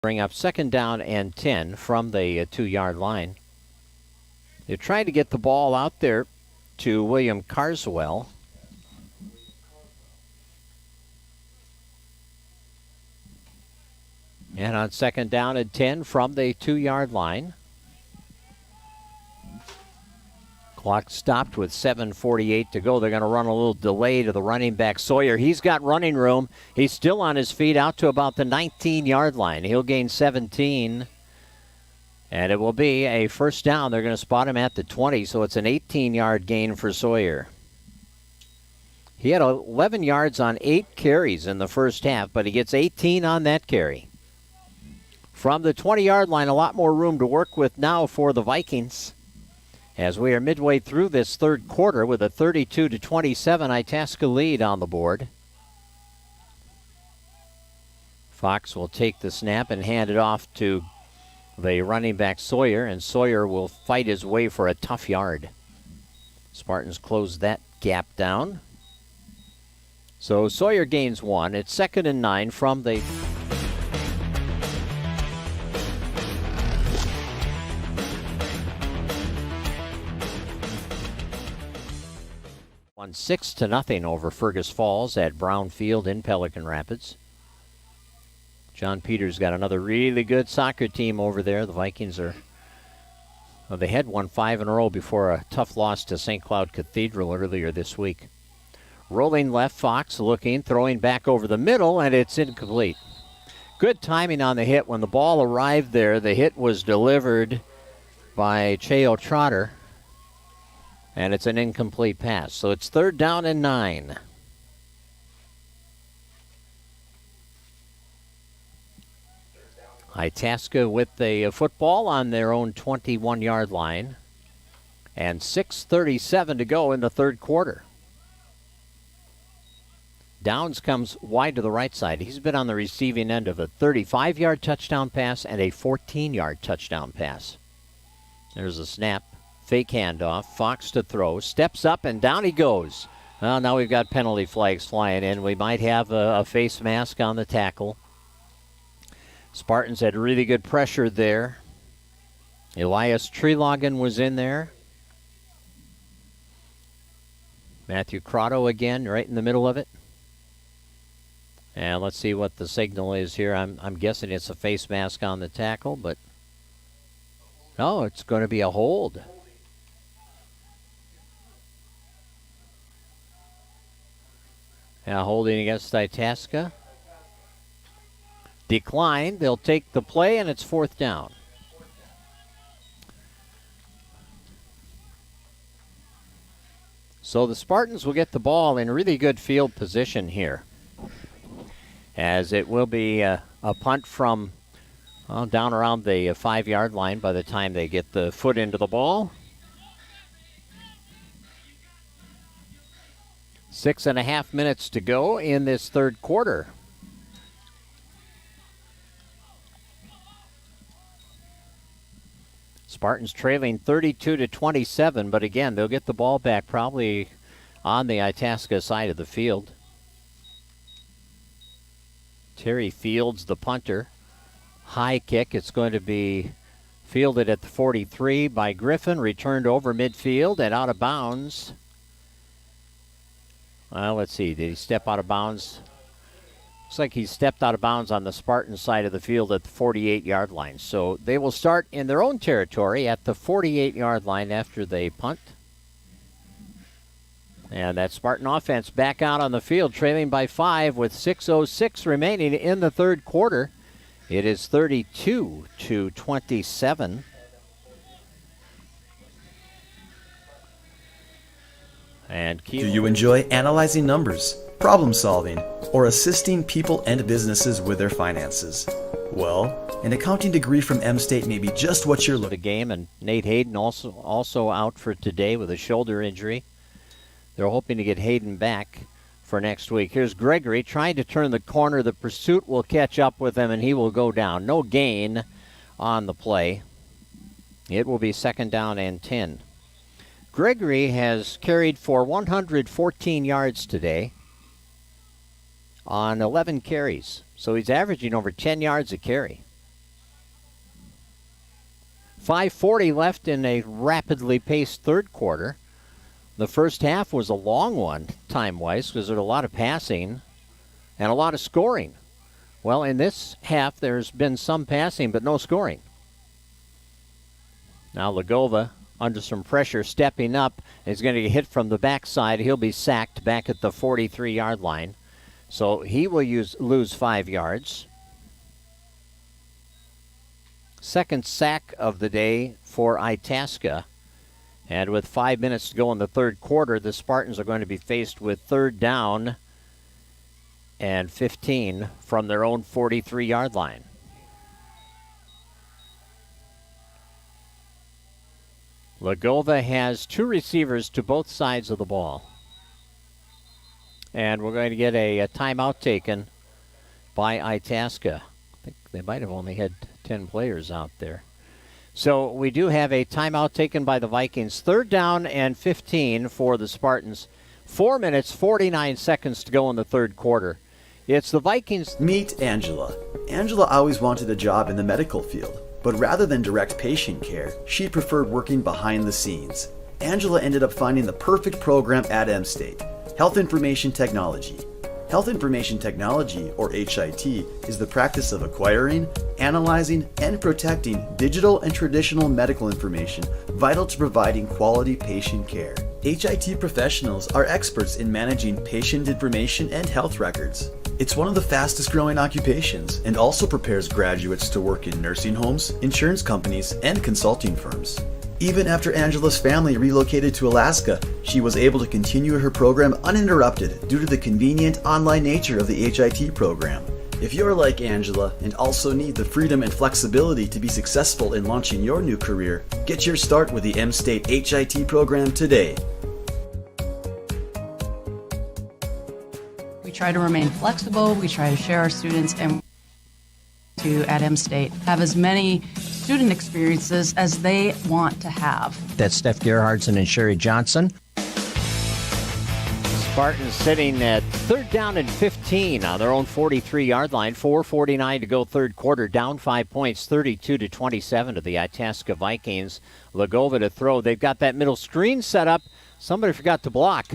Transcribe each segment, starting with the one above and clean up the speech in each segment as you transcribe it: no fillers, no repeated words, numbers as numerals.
Bring up second down and 10 from the 2-yard line. They're trying to get the ball out there to William Carswell. And on second down and 10 from the 2-yard line. Clock stopped with 7:48 to go. They're going to run a little delay to the running back, Sawyer. He's got running room. He's still on his feet out to about the 19-yard line. He'll gain 17. And it will be a first down. They're going to spot him at the 20, so it's an 18-yard gain for Sawyer. He had 11 yards on 8 carries in the first half, but he gets 18 on that carry. From the 20-yard line, a lot more room to work with now for the Vikings, as we are midway through this third quarter with a 32-27 Itasca lead on the board. Fox will take the snap and hand it off to the running back Sawyer, and Sawyer will fight his way for a tough yard. Spartans close that gap down. So Sawyer gains 1. It's 2nd and 9 from the... Won 6-0 over Fergus Falls at Brown Field in Pelican Rapids. John Peters got another really good soccer team over there. The Vikings are, well, they had won 5 in a row before a tough loss to St. Cloud Cathedral earlier this week. Rolling left, Fox looking, throwing back over the middle, and it's incomplete. Good timing on the hit. When the ball arrived there, the hit was delivered by Cheo Trotter, and it's an incomplete pass. So it's 3rd down and 9. Itasca with the football on their own 21-yard line, and 6:37 to go in the third quarter. Downs comes wide to the right side. He's been on the receiving end of a 35-yard touchdown pass and a 14-yard touchdown pass. There's a snap, fake handoff, Fox to throw, steps up, and down he goes. Well, now we've got penalty flags flying in. We might have a face mask on the tackle. Spartans had really good pressure there. Elias Trelogan was in there. Matthew Crotto again right in the middle of it. And let's see what the signal is here. I'm guessing it's a face mask on the tackle, but no, it's going to be a hold. Yeah, holding against Itasca. Declined. They'll take the play, and it's 4th down. So the Spartans will get the ball in really good field position here, as it will be a punt from down around the 5-yard line by the time they get the foot into the ball. 6.5 minutes to go in this third quarter. Spartans trailing 32-27, but again, they'll get the ball back probably on the Itasca side of the field. Terry Fields, the punter. High kick. It's going to be fielded at the 43 by Griffin, returned over midfield and out of bounds. Well, let's see. Did he step out of bounds? Looks like he stepped out of bounds on the Spartan side of the field at the 48-yard line. So they will start in their own territory at the 48-yard line after they punt. And that Spartan offense back out on the field, trailing by 5 with 6:06 remaining in the third quarter. It is 32-27. And do you enjoy analyzing numbers, problem solving, or assisting people and businesses with their finances? Well, an accounting degree from M-State may be just what you're looking for. The game, and Nate Hayden also out for today with a shoulder injury. They're hoping to get Hayden back for next week. Here's Gregory trying to turn the corner. The pursuit will catch up with him, and he will go down. No gain on the play. It will be 2nd down and 10. Gregory has carried for 114 yards today on 11 carries. So he's averaging over 10 yards a carry. 5:40 left in a rapidly paced third quarter. The first half was a long one, time-wise, because there's a lot of passing and a lot of scoring. Well, in this half, there's been some passing, but no scoring. Now Legova, under some pressure, stepping up, is going to get hit from the backside. He'll be sacked back at the 43-yard line. So he will lose 5 yards. Second sack of the day for Itasca. And with 5 minutes to go in the third quarter, the Spartans are going to be faced with third down and 15 from their own 43-yard line. Legova has 2 receivers to both sides of the ball. And we're going to get a timeout taken by Itasca. I think they might have only had 10 players out there. So we do have a timeout taken by the Vikings. Third down and 15 for the Spartans. 4 minutes, 49 seconds to go in the third quarter. It's the Vikings. Meet Angela. Angela always wanted a job in the medical field, but rather than direct patient care, she preferred working behind the scenes. Angela ended up finding the perfect program at M-State, Health Information Technology. Health Information Technology, or HIT, is the practice of acquiring, analyzing, and protecting digital and traditional medical information vital to providing quality patient care. HIT professionals are experts in managing patient information and health records. It's one of the fastest growing occupations and also prepares graduates to work in nursing homes, insurance companies, and consulting firms. Even after Angela's family relocated to Alaska, she was able to continue her program uninterrupted due to the convenient online nature of the HIT program. If you're like Angela and also need the freedom and flexibility to be successful in launching your new career, get your start with the M-State HIT program today. We try to remain flexible, we try to share our students, and to at M-State have as many student experiences as they want to have. That's Steph Gerhardsen and Sherry Johnson. Spartans sitting at third down and 15 on their own 43-yard line. 4:49 to go third quarter, down 5 points, 32-27 to the Itasca Vikings. Legova to throw. They've got that middle screen set up. Somebody forgot to block.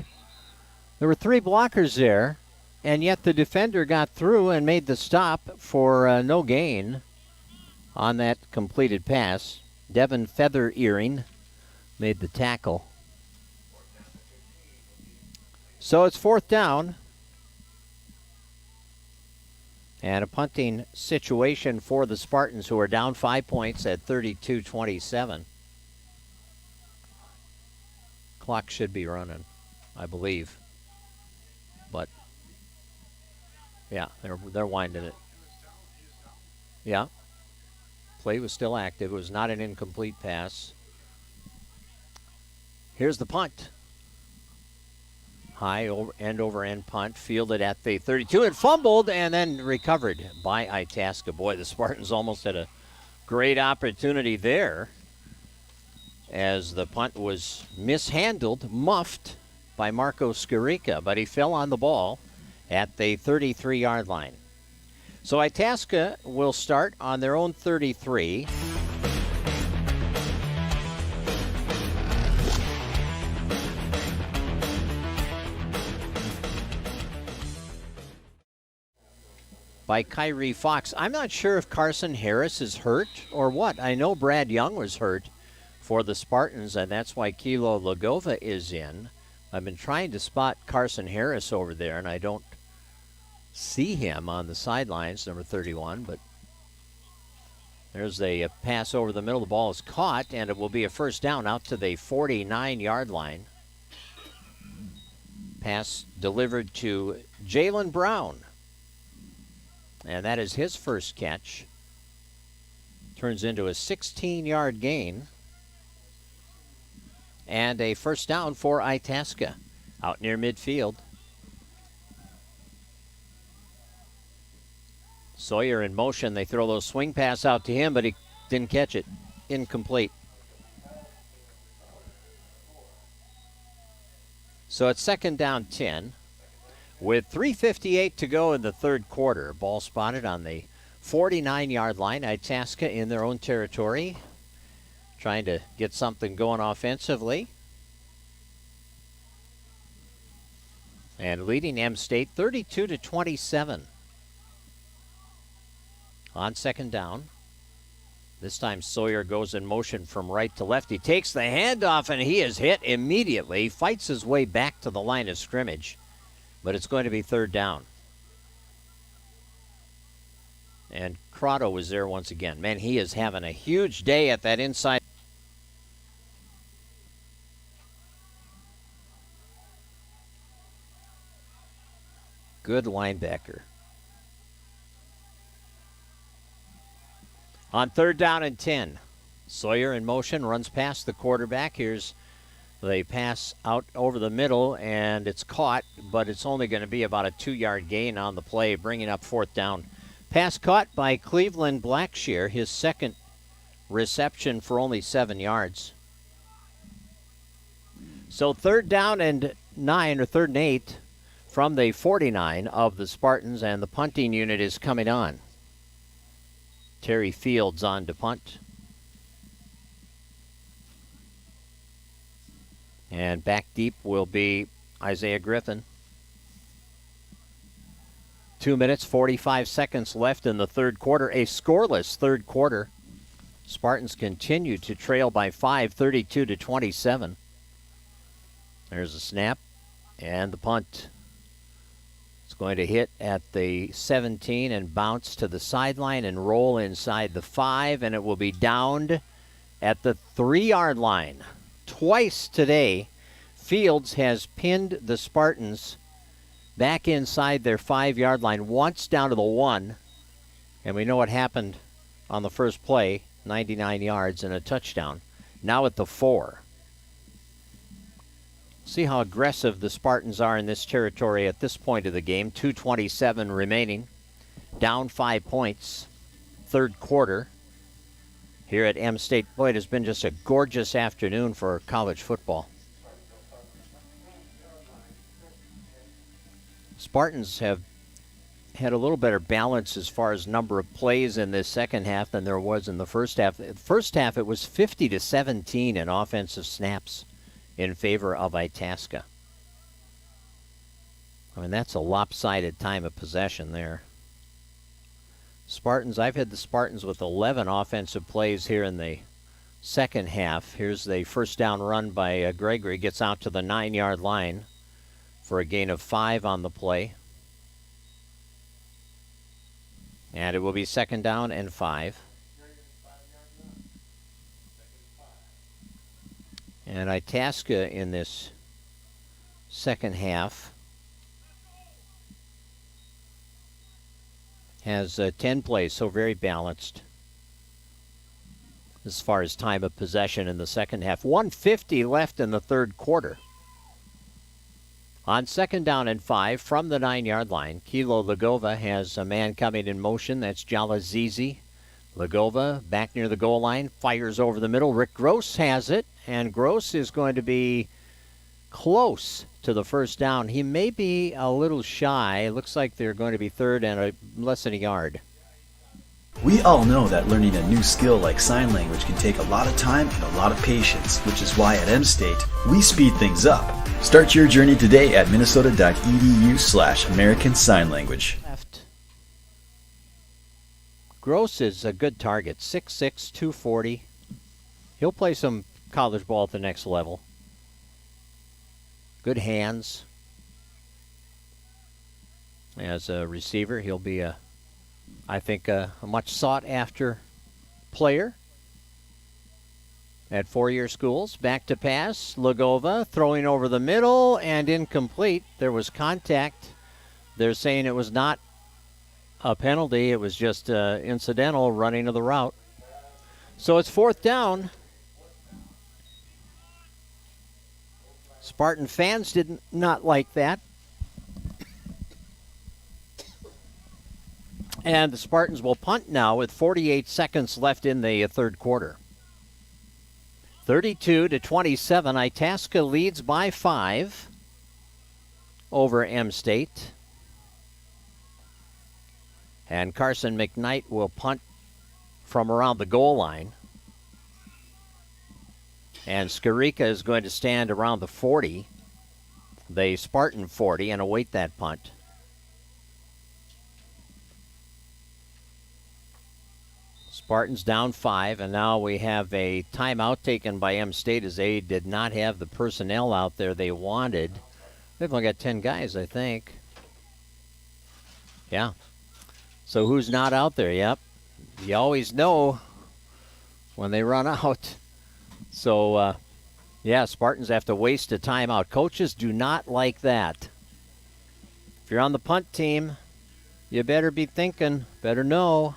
There were 3 blockers there, and yet the defender got through and made the stop for no gain on that completed pass. Devin Feather Earring made the tackle. So it's fourth down. And a punting situation for the Spartans, who are down 5 points at 32-27. Clock should be running, I believe. But, yeah, they're winding it. Yeah. Play was still active. It was not an incomplete pass. Here's the punt. High over end punt, fielded at the 32 and fumbled and then recovered by Itasca. Boy, the Spartans almost had a great opportunity there as the punt was mishandled, muffed by Marco Scarica, but he fell on the ball at the 33-yard line. So Itasca will start on their own 33. By Kyrie Fox. I'm not sure if Carson Harris is hurt or what. I know Brad Young was hurt for the Spartans, and that's why Kilo Legova is in. I've been trying to spot Carson Harris over there, and I don't see him on the sidelines, number 31, but there's a pass over the middle. The ball is caught, and it will be a first down out to the 49-yard line. Pass delivered to Jalen Brown. And that is his first catch. Turns into a 16-yard gain. And a first down for Itasca out near midfield. Sawyer in motion. They throw those swing pass out to him, but he didn't catch it. Incomplete. So it's second down 10. With 3:58 to go in the third quarter, ball spotted on the 49-yard line. Itasca in their own territory. trying to get something going offensively. And leading M State 32-27. On second down. This time Sawyer goes in motion from right to left. He takes the handoff and he is hit immediately. Fights his way back to the line of scrimmage. But it's going to be third down. And Crotto was there once again. Man, he is having a huge day at that inside. Good linebacker. On third down and 10, Sawyer in motion, runs past the quarterback. Here's the pass out over the middle, and it's caught, but it's only going to be about a 2-yard gain on the play, bringing up fourth down. Pass caught by Cleveland Blackshear, his second reception for only 7 yards. So third down and 9, or third and 8, from the 49 of the Spartans, and the punting unit is coming on. Terry Fields on to punt. And back deep will be Isaiah Griffin. 2 minutes, 45 seconds left in the third quarter. A scoreless third quarter. Spartans continue to trail by 5, 32-27. There's a snap and the punt. It's going to hit at the 17 and bounce to the sideline and roll inside the 5, and it will be downed at the 3-yard line. Twice today, Fields has pinned the Spartans back inside their 5-yard line, once down to the 1, and we know what happened on the first play, 99 yards and a touchdown. Now at the 4. See how aggressive the Spartans are in this territory at this point of the game. 2:27 remaining. Down 5 points. Third quarter here at M State. Boy, it has been just a gorgeous afternoon for college football. Spartans have had a little better balance as far as number of plays in this second half than there was in the first half. The first half, it was 50-17 in offensive snaps in favor of Itasca. I mean, that's a lopsided time of possession there. Spartans, I've had the Spartans with 11 offensive plays here in the second half. Here's the first down run by Gregory. Gets out to the 9-yard line for a gain of 5 on the play. And it will be second down and 5. And Itasca in this second half has 10 plays, so very balanced as far as time of possession in the second half. 1:50 left in the third quarter. On second down and 5 from the 9-yard line, Kilo Legova has a man coming in motion. That's Jala Zizi. Legova back near the goal line, fires over the middle. Rick Gross has it, and Gross is going to be close to the first down. He may be a little shy. It looks like they're going to be third and less than a yard. We all know that learning a new skill like sign language can take a lot of time and a lot of patience, which is why at M-State, we speed things up. Start your journey today at minnesota.edu/American Sign Language. Left. Gross is a good target, 6'6", 240. He'll play some college ball at the next level. Good hands. As a receiver, he'll be I think a much sought-after player at four-year schools. Back to pass. Legova throwing over the middle and incomplete. There was contact. They're saying it was not a penalty. It was just incidental running of the route. So it's fourth down. Spartan fans did not like that. And the Spartans will punt now with 48 seconds left in the third quarter. 32-27, Itasca leads by 5 over M-State. And Carson McKnight will punt from around the goal line. And Skarica is going to stand around the 40, the Spartan 40, and await that punt. Spartans down 5, and now we have a timeout taken by M-State as they did not have the personnel out there they wanted. They've only got 10 guys, I think. Yeah. So who's not out there? Yep. You always know when they run out. So, yeah, Spartans have to waste a timeout. Coaches do not like that. If you're on the punt team, you better be thinking, better know.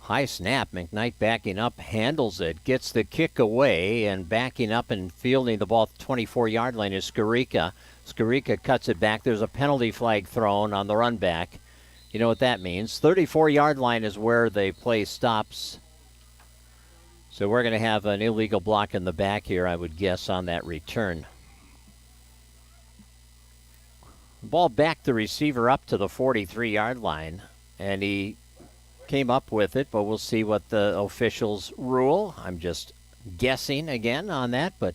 High snap. McKnight backing up, handles it, gets the kick away, and backing up and fielding the ball at the 24-yard line is Skarica. Skarica cuts it back. There's a penalty flag thrown on the run back. You know what that means. 34-yard line is where the play stops. So we're going to have an illegal block in the back here, I would guess, on that return. Ball back the receiver up to the 43-yard line, and he came up with it, but we'll see what the officials rule. I'm just guessing again on that, but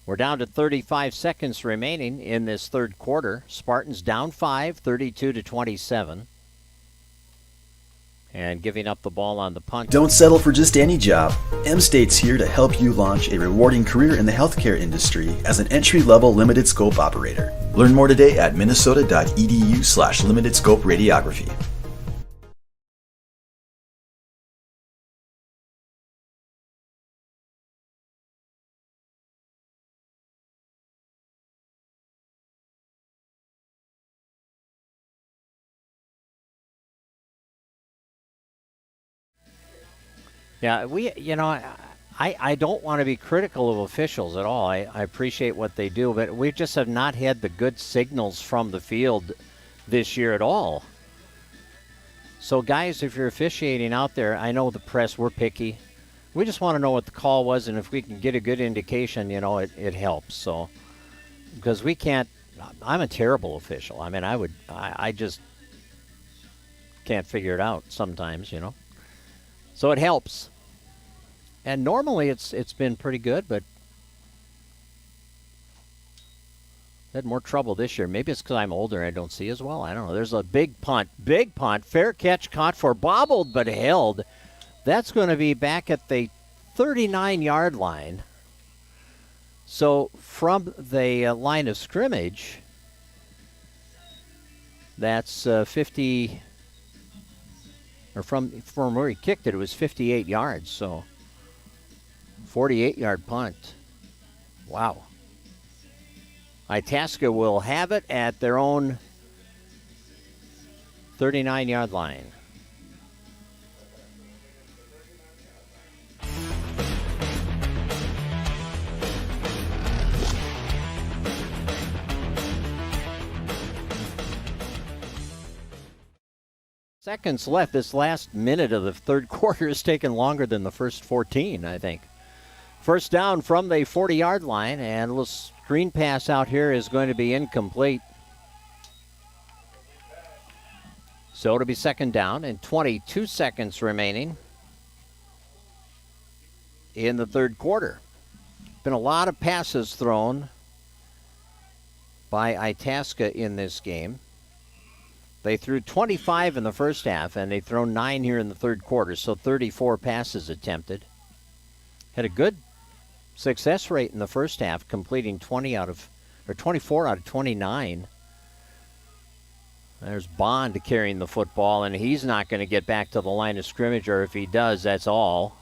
we're down to 35 seconds remaining in this third quarter. Spartans down 5, 32-27. And giving up the ball on the punt. Don't settle for just any job. M-State's here to help you launch a rewarding career in the healthcare industry as an entry-level limited scope operator. Learn more today at minnesota.edu/limited scope radiography. Yeah, I don't want to be critical of officials at all. I appreciate what they do, but we just have not had the good signals from the field this year at all. So, guys, if you're officiating out there, I know the press, we're picky. We just want to know what the call was, and if we can get a good indication, it helps. So, because we can't, I'm a terrible official. I mean, I just can't figure it out sometimes, So it helps. And normally it's been pretty good, but had more trouble this year. Maybe it's because I'm older and I don't see as well. I don't know. There's a big punt. Fair catch caught for, bobbled but held. That's going to be back at the 39-yard line. So from the line of scrimmage, that's 50, or from where he kicked it, it was 58 yards. So 48-yard punt. Wow. Itasca will have it at their own 39-yard line. Seconds left. This last minute of the third quarter has taken longer than the first 14, I think. First down from the 40-yard line, and a little screen pass out here is going to be incomplete. So it'll be second down and 22 seconds remaining in the third quarter. Been a lot of passes thrown by Itasca in this game. They threw 25 in the first half, and they've thrown 9 here in the third quarter, so 34 passes attempted. Had a good success rate in the first half, completing 24 out of 29. There's Bond carrying the football, and he's not going to get back to the line of scrimmage, or if he does, that's all.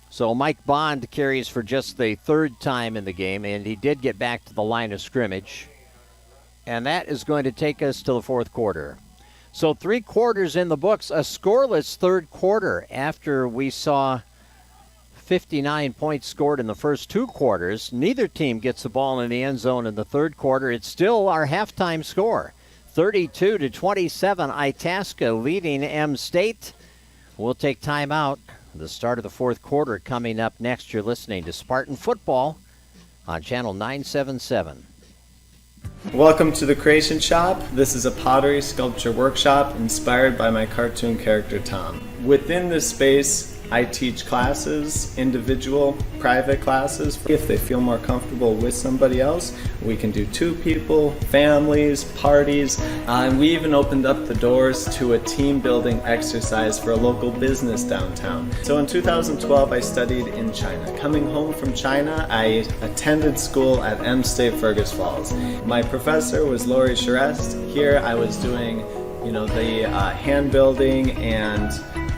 So Mike Bond carries for just the third time in the game, and he did get back to the line of scrimmage. And that is going to take us to the fourth quarter. So 3 quarters in the books, a scoreless third quarter after we saw 59 points scored in the first 2 quarters. Neither team gets the ball in the end zone in the third quarter. It's still our halftime score. 32-27, Itasca leading M State. We'll take time out. The start of the fourth quarter coming up next. You're listening to Spartan Football on Channel 977. Welcome to the Creation Shop. This is a pottery sculpture workshop inspired by my cartoon character Tom. Within this space, I teach classes, individual, private classes. If they feel more comfortable with somebody else, we can do 2 people, families, parties, and we even opened up the doors to a team building exercise for a local business downtown. So in 2012, I studied in China. Coming home from China, I attended school at M State Fergus Falls. My professor was Lori Charest. Here I was doing, the hand building and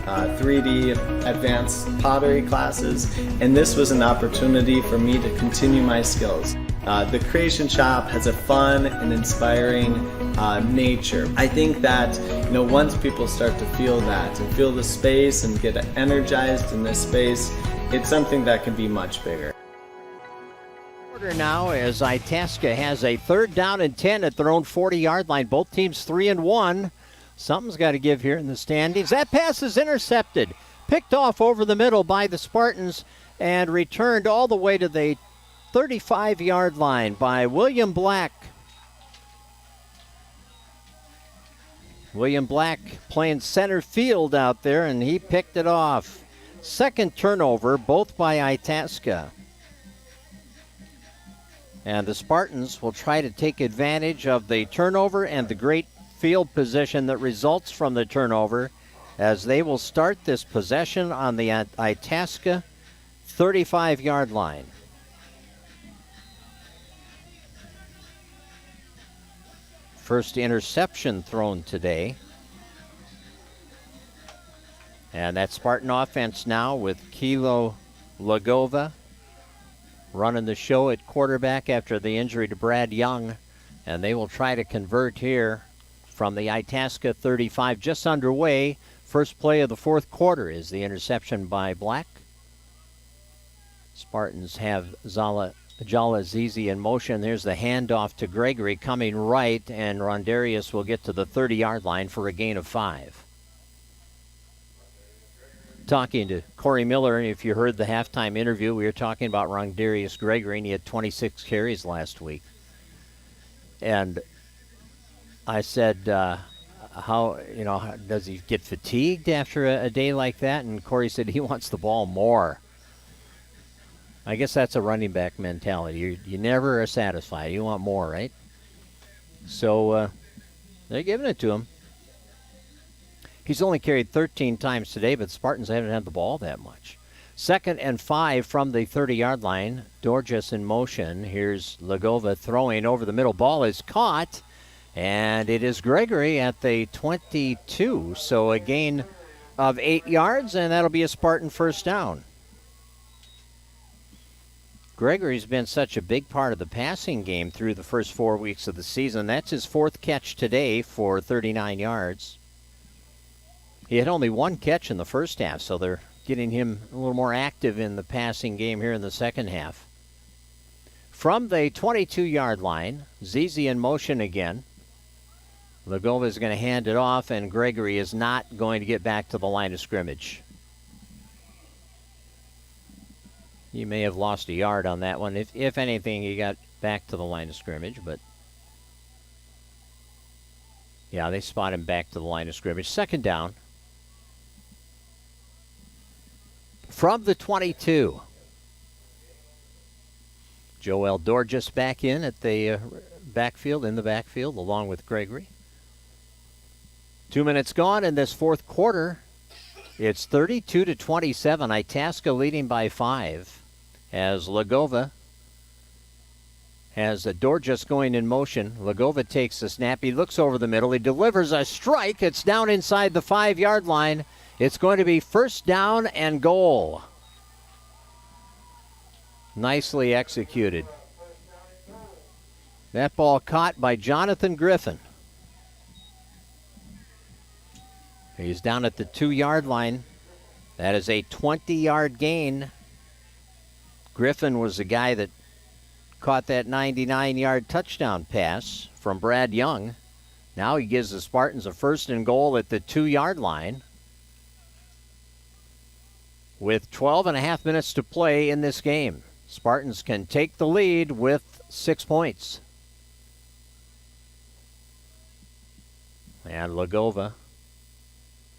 3D advanced pottery classes, and this was an opportunity for me to continue my skills. The Creation Shop has a fun and inspiring nature. I think that once people start to feel that and feel the space and get energized in this space, it's something that can be much bigger. Now as Itasca has a 3rd down and 10 at their own 40-yard line. Both teams 3-1. Something's got to give here in the standings. That pass is intercepted. Picked off over the middle by the Spartans and returned all the way to the 35-yard line by William Black. William Black playing center field out there, and he picked it off. Second turnover, both by Itasca. And the Spartans will try to take advantage of the turnover and the great field position that results from the turnover, as they will start this possession on the Itasca 35-yard line. First interception thrown today. And that Spartan offense now with Kilo Lagova running the show at quarterback after the injury to Brad Young. And they will try to convert here from the Itasca 35, just underway. First play of the fourth quarter is the interception by Black. Spartans have Jala Zizi in motion. There's the handoff to Gregory coming right, and Rondarius will get to the 30-yard line for a gain of 5. Talking to Corey Miller, if you heard the halftime interview, we were talking about Rondarius Gregory, and he had 26 carries last week. And I said, how does he get fatigued after a day like that? And Corey said he wants the ball more. I guess that's a running back mentality. You never are satisfied. You want more, right? So they're giving it to him. He's only carried 13 times today, but Spartans haven't had the ball that much. 2nd and 5 from the 30-yard line. Dorjas in motion. Here's Lagova throwing over the middle. Ball is caught. And it is Gregory at the 22, so a gain of 8 yards, and that'll be a Spartan first down. Gregory's been such a big part of the passing game through the first 4 weeks of the season. That's his 4th catch today for 39 yards. He had only 1 catch in the first half, so they're getting him a little more active in the passing game here in the second half. From the 22-yard line, Zizi in motion again. Lagova is going to hand it off, and Gregory is not going to get back to the line of scrimmage. He may have lost a yard on that one. If anything, he got back to the line of scrimmage, but yeah, they spot him back to the line of scrimmage. 2nd down. From the 22. Joel Dorjas back in at the backfield, along with Gregory. 2 minutes gone in this fourth quarter. It's 32-27. Itasca leading by 5 as Lagova has Dorjas going in motion. Lagova takes the snap. He looks over the middle. He delivers a strike. It's down inside the 5-yard line. It's going to be first down and goal. Nicely executed. That ball caught by Jonathan Griffin. He's down at the 2-yard line. That is a 20-yard gain Griffin was the guy that caught that 99-yard touchdown pass from Brad Young. Now he gives the Spartans a 1st and goal at the 2-yard line with 12 and a half minutes to play in this game. Spartans can take the lead with 6 points. And Lagova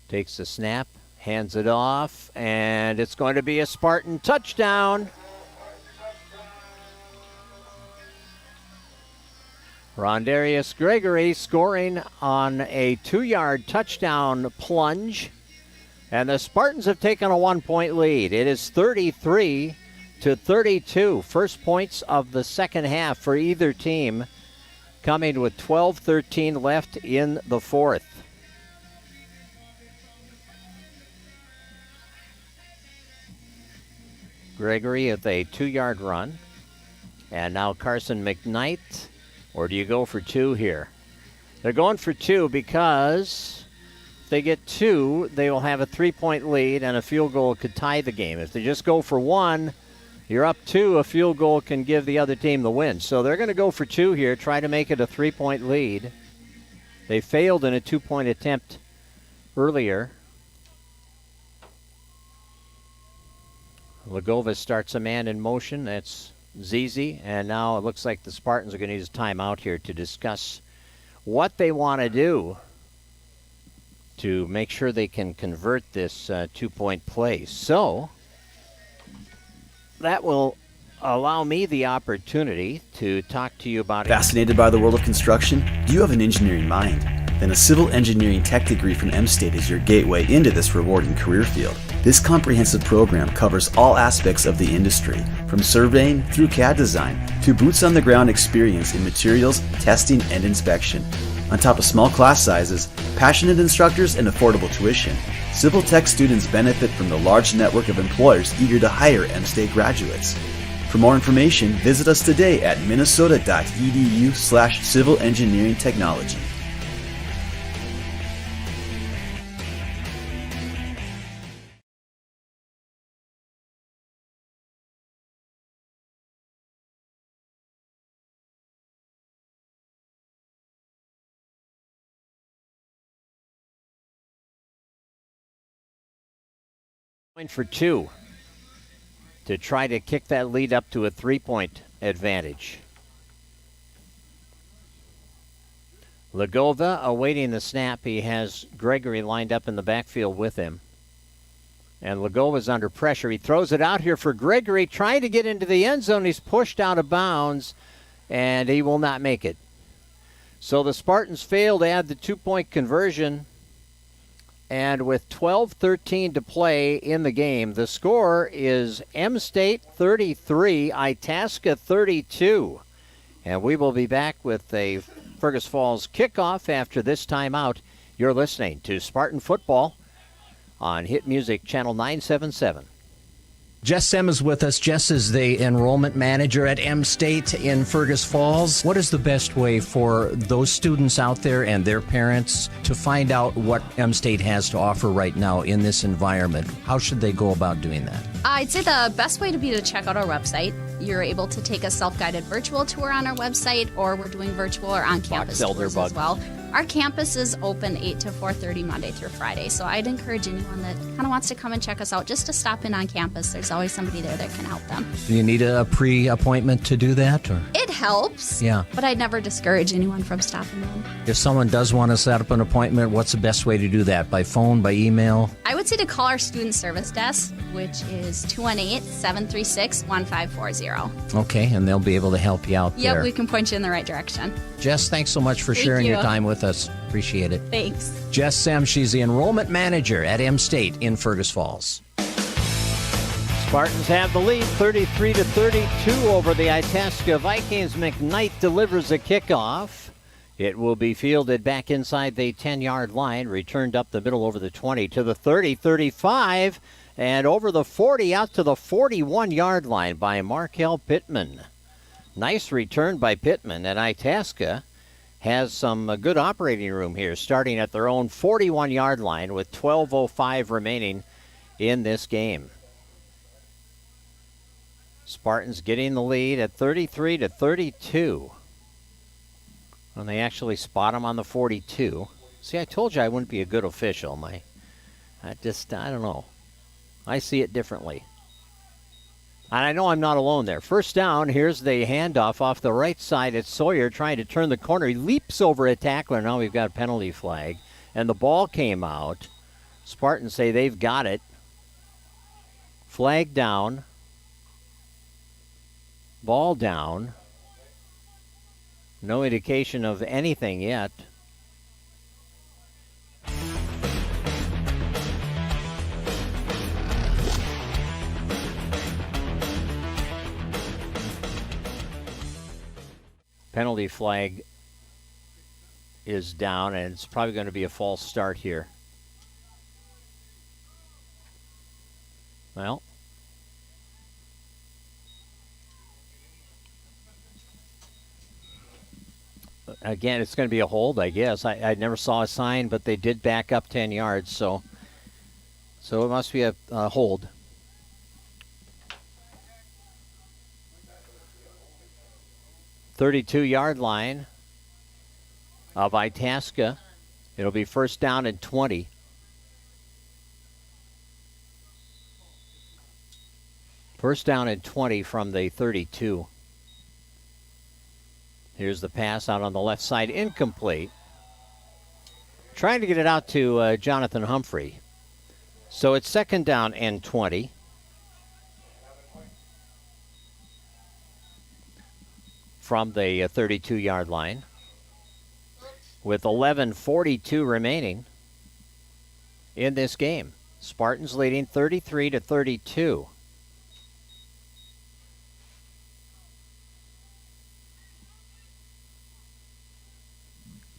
takes the snap, hands it off, and it's going to be a Spartan touchdown. Rondarius Gregory scoring on a 2-yard touchdown plunge. And the Spartans have taken a 1-point lead. It is 33-32. First points of the second half for either team, coming with 12:13 left in the fourth. Gregory with a 2-yard run. And now Carson McKnight. Or do you go for 2 here? They're going for 2 because if they get 2, they will have a 3-point lead, and a field goal could tie the game. If they just go for 1, you're up 2. A field goal can give the other team the win. So they're going to go for 2 here, try to make it a 3-point lead. They failed in a 2-point attempt earlier. Lagova starts a man in motion. That's Zizi, and now it looks like the Spartans are going to use timeout here to discuss what they want to do to make sure they can convert this 2-point play. So that will allow me the opportunity to talk to you about it. Fascinated by the world of construction? Do you have an engineering mind? Then a civil engineering tech degree from M-State is your gateway into this rewarding career field. This comprehensive program covers all aspects of the industry, from surveying through CAD design to boots-on-the-ground experience in materials, testing, and inspection. On top of small class sizes, passionate instructors, and affordable tuition, Civil Tech students benefit from the large network of employers eager to hire M-State graduates. For more information, visit us today at minnesota.edu/civil engineering technology. Going for 2 to try to kick that lead up to a 3-point advantage. Lagova awaiting the snap. He has Gregory lined up in the backfield with him. And Lagova's under pressure. He throws it out here for Gregory, trying to get into the end zone. He's pushed out of bounds, and he will not make it. So the Spartans fail to add the 2-point conversion. And with 12:13 to play in the game, the score is M-State 33, Itasca 32. And we will be back with a Fergus Falls kickoff after this timeout. You're listening to Spartan Football on Hit Music Channel 977. Jess Sem is with us. Jess is the enrollment manager at M-State in Fergus Falls. What is the best way for those students out there and their parents to find out what M-State has to offer right now in this environment? How should they go about doing that? I'd say the best way to be to check out our website. You're able to take a self-guided virtual tour on our website, or we're doing virtual or on-campus tours as well. Our campus is open 8 to 4:30 Monday through Friday, so I'd encourage anyone that kind of wants to come and check us out just to stop in on campus. There's always somebody there that can help them. Do you need a pre-appointment to do that? Or? It helps, Yeah. but I'd never discourage anyone from stopping in. If someone does want to set up an appointment, what's the best way to do that? By phone, by email? I would say to call our student service desk, which is 218-736-1540. Okay, and they'll be able to help you out Yep, there. we can point you in the right direction. Jess, thanks so much for Thank sharing your you. time with us. Appreciate it. Thanks. Jess Sem, she's the enrollment manager at M-State in Fergus Falls. Spartans have the lead 33-32 over the Itasca Vikings. McKnight delivers a kickoff. It will be fielded back inside the 10-yard line, returned up the middle over the 20 to the 30, 35, and over the 40 out to the 41-yard line by Markel Pittman. Nice return by Pittman, and Itasca has some good operating room here, starting at their own 41-yard line with 12:05 remaining in this game. Spartans getting the lead at 33-32. And they actually spot him on the 42. See, I told you I wouldn't be a good official. I don't know. I see it differently. And I know I'm not alone there. First down, here's the handoff off the right side. It's Sawyer trying to turn the corner. He leaps over a tackler. Now we've got a penalty flag. And the ball came out. Spartans say they've got it. Flag down. Ball down. No indication of anything yet. Penalty flag is down, and it's probably going to be a false start here. Well, again, it's going to be a hold, I guess. I never saw a sign, but they did back up 10 yards, so it must be a hold. "32-yard line of Itasca. It'll be first down and 20. First down and 20 from the 32. Here's the pass out on the left side, incomplete. Trying to get it out to Jonathan Humphrey. So it's second down and 20. From the 32-yard line. With 11:42 remaining in this game. Spartans leading 33-32.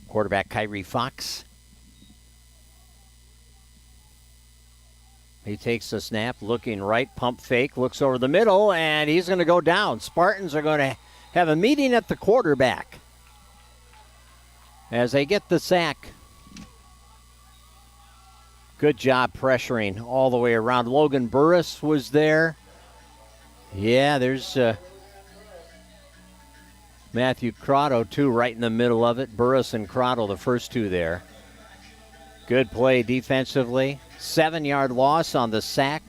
Quarterback Kyrie Fox. He takes the snap, looking right, pump fake, looks over the middle, and he's going to go down. Spartans are going to have a meeting at the quarterback as they get the sack. Good job pressuring all the way around. Logan Burris was there. Yeah, there's Matthew Crotto, too, right in the middle of it. Burris and Crotto, the first two there. Good play defensively. 7-yard loss on the sack.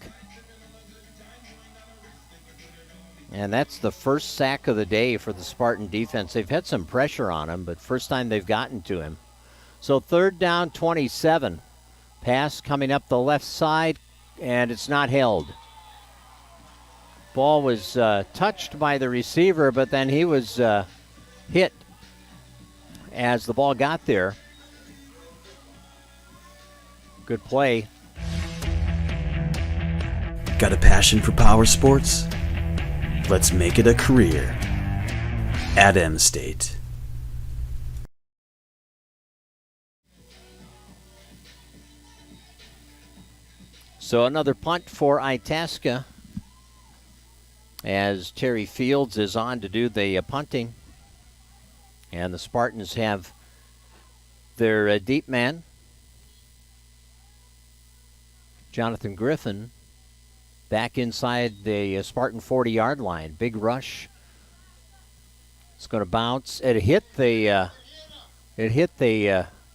And that's the first sack of the day for the Spartan defense. They've had some pressure on him, but first time they've gotten to him. So third down, 27. Pass coming up the left side, and it's not held. Ball was touched by the receiver, but then he was hit as the ball got there. Good play. Got a passion for power sports? Let's make it a career at M State. So another punt for Itasca as Terry Fields is on to do the punting. And the Spartans have their deep man, Jonathan Griffin, back inside the Spartan 40-yard line. Big rush. It's going to bounce. It hit the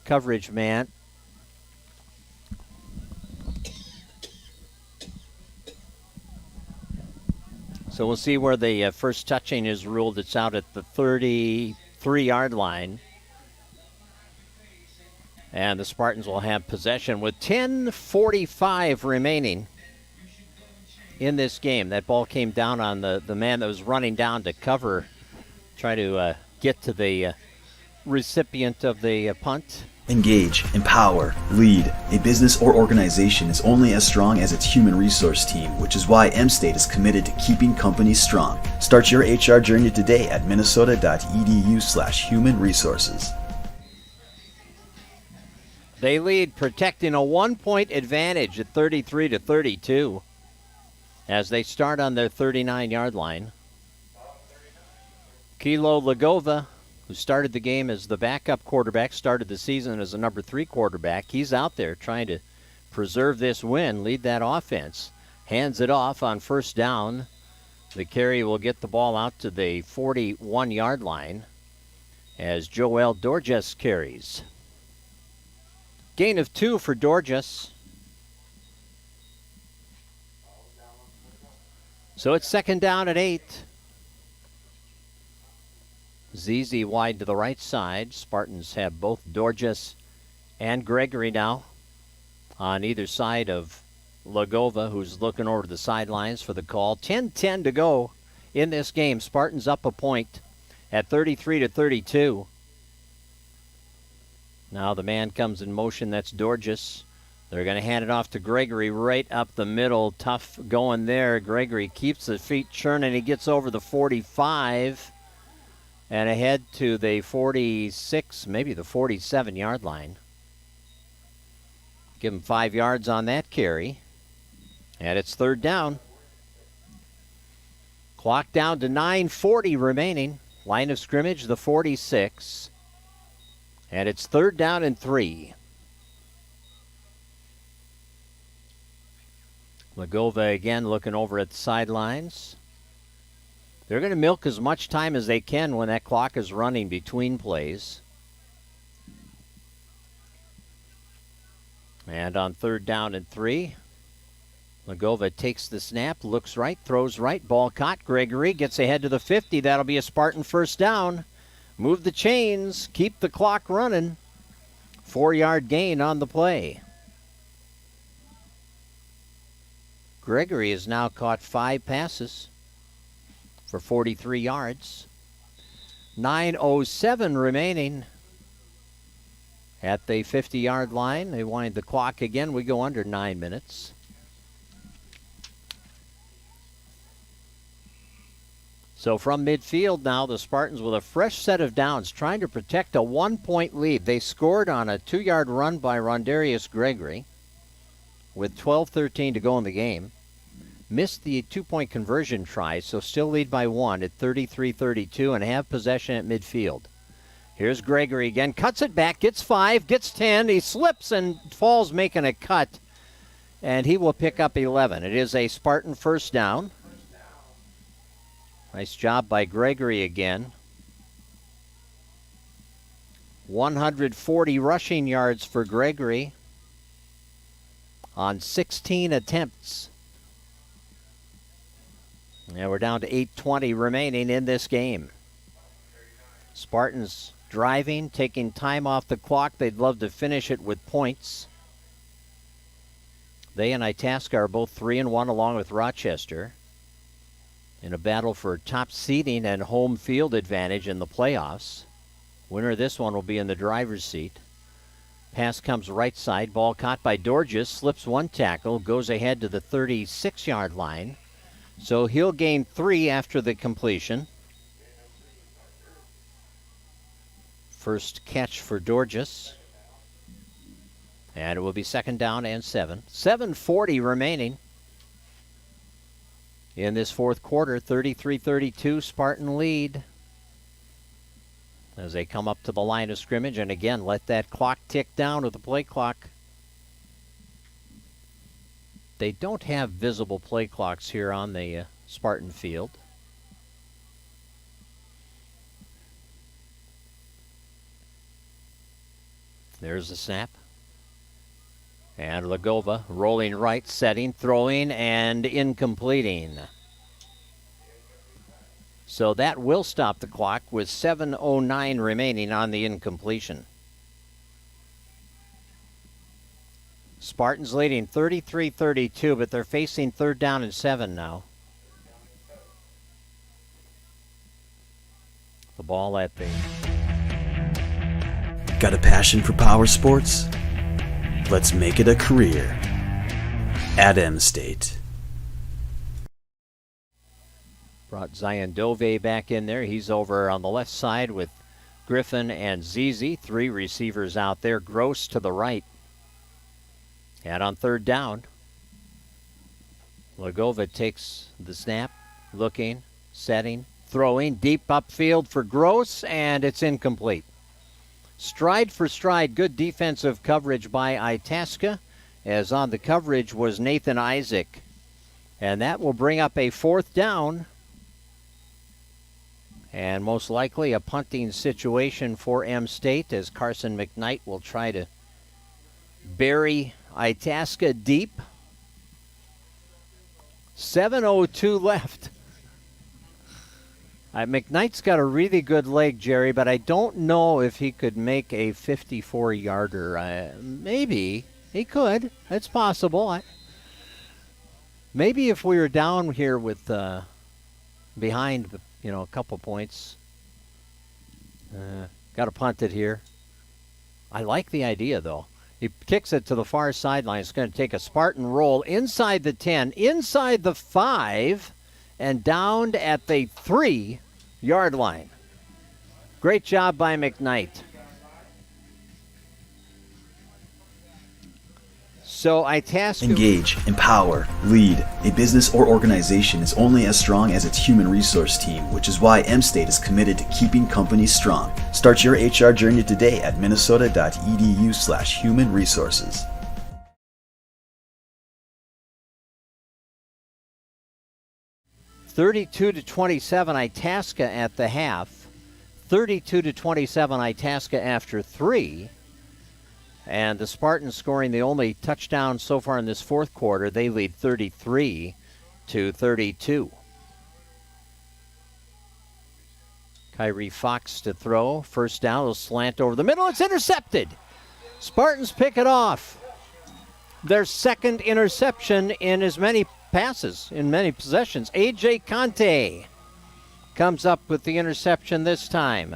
coverage man. So we'll see where the first touching is ruled. It's out at the 33-yard line. And the Spartans will have possession with 10:45 remaining in this game. That ball came down on the man that was running down to cover, try to get to the recipient of the punt. Engage, empower, lead. A business or organization is only as strong as its human resource team, which is why M State is committed to keeping companies strong. Start your HR journey today at minnesota.edu/human resources. They lead, protecting a 1-point advantage at 33-32 as they start on their 39-yard line. Kilo Lagova, who started the game as the backup quarterback, started the season as a number 3 quarterback. He's out there trying to preserve this win, lead that offense. Hands it off on first down The carry will get the ball out to the 41-yard line as Joel Dorjes carries. Gain of 2 for Dorjes. So it's second down at 8. ZZ wide to the right side. Spartans have both Dorjes and Gregory now on either side of Lagova, who's looking over the sidelines for the call. 10-10 to go in this game. Spartans up a point at 33-32. Now the man comes in motion. That's Dorjes. They're going to hand it off to Gregory right up the middle. Tough going there. Gregory keeps the feet churning. He gets over the 45 and ahead to the 46, maybe the 47-yard line. Give him 5 yards on that carry. And it's third down. Clock down to 9:40 remaining. Line of scrimmage, the 46. And it's third down and 3. Lagova again looking over at the sidelines. They're going to milk as much time as they can when that clock is running between plays. And on third down and 3, Lagova takes the snap, looks right, throws right, ball caught. Gregory gets ahead to the 50. That'll be a Spartan first down. Move the chains, keep the clock running. 4-yard gain on the play. Gregory has now caught 5 passes for 43 yards. 9:07 remaining at the 50-yard line. They wind the clock again. We go under 9 minutes. So from midfield now, the Spartans with a fresh set of downs, trying to protect a 1-point lead. They scored on a 2-yard run by Rondarius Gregory with 12:13 to go in the game. Missed the 2-point conversion try, so still lead by 1 at 33-32 and have possession at midfield. Here's Gregory again, cuts it back, gets 5, gets 10. He slips and falls making a cut, and he will pick up 11. It is a Spartan first down. Nice job by Gregory again. 140 rushing yards for Gregory on 16 attempts. And we're down to 8:20 remaining in this game. Spartans driving, taking time off the clock. They'd love to finish it with points. They and Itasca are both 3-1 along with Rochester in a battle for top seeding and home field advantage in the playoffs. Winner of this one will be in the driver's seat. Pass comes right side. Ball caught by Dorjes. Slips one tackle. Goes ahead to the 36-yard line. So he'll gain 3 after the completion. First catch for Dorjes. And it will be second down and 7. 7:40 remaining in this fourth quarter. 33-32 Spartan lead as they come up to the line of scrimmage. And again, let that clock tick down with the play clock. They don't have visible play clocks here on the Spartan field. There's the snap. And Lagova rolling right, setting, throwing, and incompleting. So that will stop the clock with 7:09 remaining on the incompletion. Spartans leading 33-32, but they're facing third down and 7 now. The ball at the... Got a passion for power sports? Let's make it a career at M State. Brought Zion Dove back in there. He's over on the left side with Griffin and ZZ. 3 receivers out there. Gross to the right. And on third down, Lagova takes the snap, looking, setting, throwing, deep upfield for Gross, and it's incomplete. Stride for stride, good defensive coverage by Itasca, as on the coverage was Nathan Isaac. And that will bring up a fourth down And most likely a punting situation for M State as Carson McKnight will try to bury Itasca deep. 7:02 left. McKnight's got a really good leg, Jerry, but I don't know if he could make a 54-yarder. Maybe he could. It's possible. Maybe if we were down here with behind, a couple points. Got to punt it here. I like the idea, though. He kicks it to the far sideline. It's going to take a Spartan roll inside the 10, inside the 5, and down at the 3-yard line. Great job by McKnight. So Itasca... Engage, empower, lead. A business or organization is only as strong as its human resource team, which is why M-State is committed to keeping companies strong. Start your HR journey today at minnesota.edu/human resources. 32-27 Itasca at the half. 32-27 Itasca after 3. And the Spartans scoring the only touchdown so far in this fourth quarter. They lead 33-32. Kyrie Fox to throw. First down, will slant over the middle. It's intercepted. Spartans pick it off. Their second interception in as many passes, in many possessions. A.J. Conte comes up with the interception this time.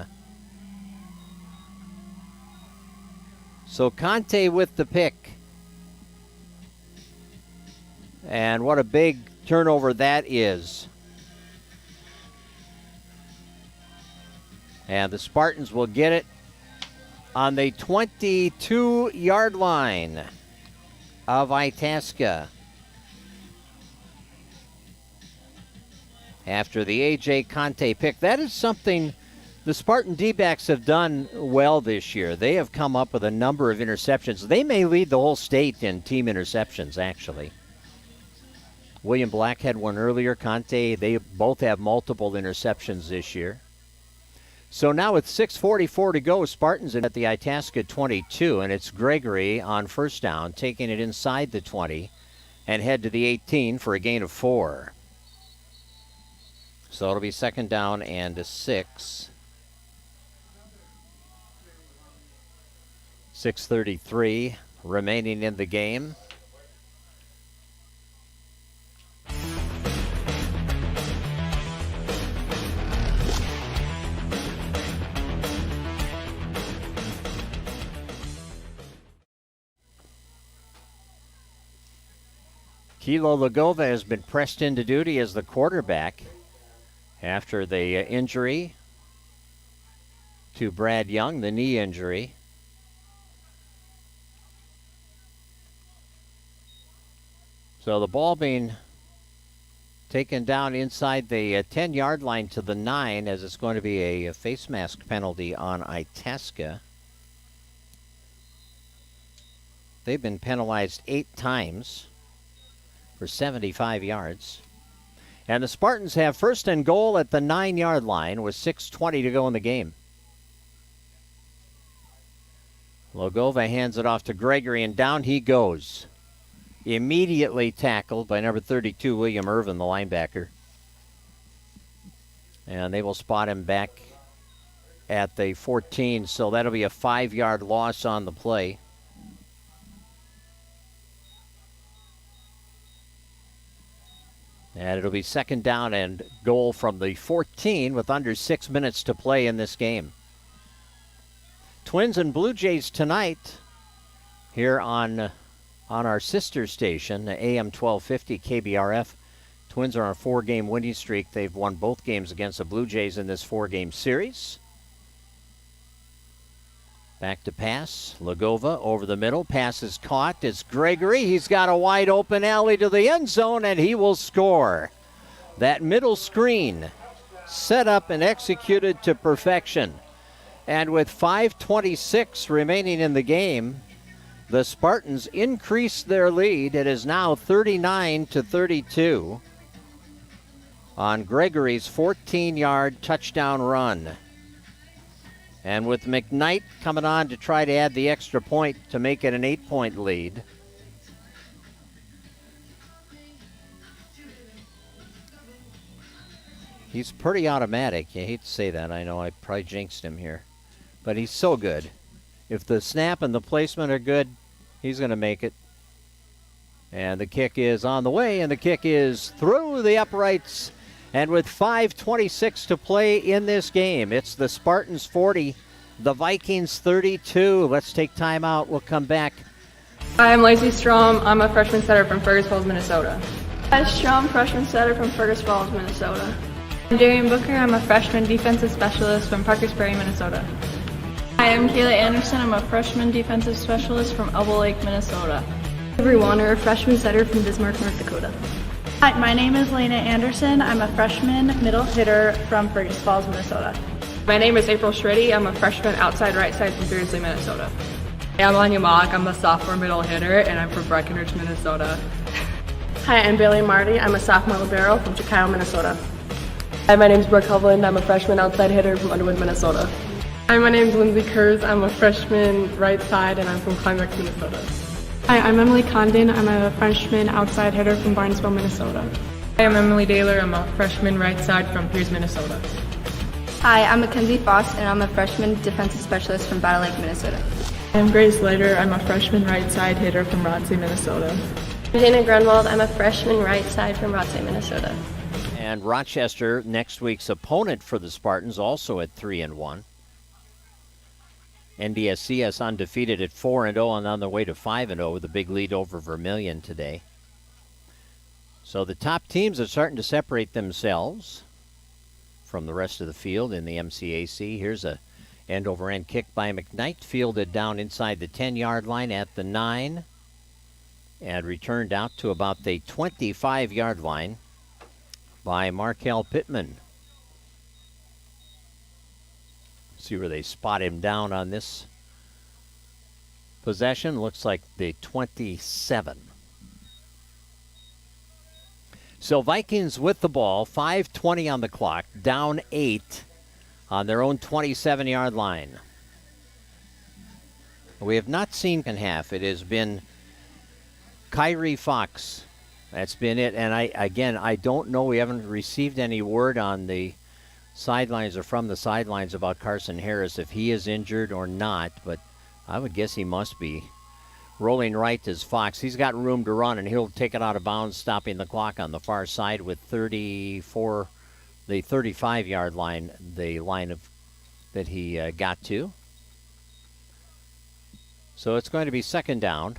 So Conte with the pick. And what a big turnover that is. And the Spartans will get it on the 22-yard line of Itasca. After the A.J. Conte pick. That is something the Spartan D-backs have done well this year. They have come up with a number of interceptions. They may lead the whole state in team interceptions, actually. William Black had one earlier. Conte, they both have multiple interceptions this year. So now with 6:44 to go, Spartans at the Itasca 22, and it's Gregory on first down, taking it inside the 20 and head to the 18 for a gain of 4. So it'll be second down and a 6. 6:33 remaining in the game. Kilo Lagova has been pressed into duty as the quarterback after the injury to Brad Young, the knee injury. So the ball being taken down inside the 10-yard line to the 9 as it's going to be a face mask penalty on Itasca. They've been penalized 8 times for 75 yards. And the Spartans have first and goal at the 9-yard line with 6:20 to go in the game. Logova hands it off to Gregory, and down he goes. Immediately tackled by number 32, William Irvin, the linebacker. And they will spot him back at the 14, so that'll be a 5-yard loss on the play. And it'll be second down and goal from the 14 with under 6 minutes to play in this game. Twins and Blue Jays tonight here on our sister station, AM 1250 KBRF. Twins are on a 4-game winning streak. They've won both games against the Blue Jays in this 4-game series. Back to pass. Lagova over the middle. Pass is caught. It's Gregory. He's got a wide open alley to the end zone, and he will score. That middle screen set up and executed to perfection. And with 5:26 remaining in the game, the Spartans increase their lead. It is now 39-32. on Gregory's 14-yard touchdown run. And with McKnight coming on to try to add the extra point to make it an 8-point lead. He's pretty automatic. You hate to say that. I know I probably jinxed him here. But he's so good. If the snap and the placement are good, he's going to make it. And the kick is on the way, and the kick is through the uprights. And with 5:26 to play in this game, it's the Spartans 40, the Vikings 32. Let's take time out. We'll come back. Hi, I'm Lacey Strom. I'm a freshman setter from Fergus Falls, Minnesota. Hi, Strom, freshman setter from Fergus Falls, Minnesota. I'm Darian Booker. I'm a freshman defensive specialist from Parkers Prairie, Minnesota. Hi, I'm Kayla Anderson. I'm a freshman defensive specialist from Elbow Lake, Minnesota. Avery Warner, a freshman setter from Bismarck, North Dakota. Hi, my name is Lena Anderson. I'm a freshman middle hitter from Fergus Falls, Minnesota. My name is April Shreddy. I'm a freshman outside right side from Beardsley, Minnesota. Hey, I'm Anya Mock. I'm a sophomore middle hitter, and I'm from Breckenridge, Minnesota. Hi, I'm Bailey Marty. I'm a sophomore libero from Chicago, Minnesota. Hi, my name is Brooke Hovland. I'm a freshman outside hitter from Underwood, Minnesota. Hi, my name is Lindsay Kurz. I'm a freshman right side, and I'm from Climax, Minnesota. Hi, I'm Emily Condon. I'm a freshman outside hitter from Barnesville, Minnesota. Hi, I'm Emily Daler. I'm a freshman right side from Piers, Minnesota. Hi, I'm Mackenzie Foss, and I'm a freshman defensive specialist from Battle Lake, Minnesota. I'm Grace Leiter. I'm a freshman right side hitter from Rotsey, Minnesota. I'm Dana Grunwald. I'm a freshman right side from Rotsey, Minnesota. And Rochester, next week's opponent for the Spartans, also at 3-1. NDSCS undefeated at 4-0 and on their way to 5-0 with a big lead over Vermilion today. So the top teams are starting to separate themselves from the rest of the field in the MCAC. Here's a end-over-end kick by McKnight, fielded down inside the 10-yard line at the 9 and returned out to about the 25-yard line by Markel Pittman. See where they spot him down on this possession. Looks like the 27. So Vikings with the ball, 5:20 on the clock, down 8 on their own 27-yard line. We have not seen in half. It has been Kyrie Fox. That's been it. And I don't know. We haven't received any word on the sidelines or from the sidelines about Carson Harris, if he is injured or not, but I would guess he must be. Rolling right is Fox. He's got room to run, and he'll take it out of bounds, stopping the clock on the far side with 34, the 35-yard line, the line of that he got to. So it's going to be second down. Is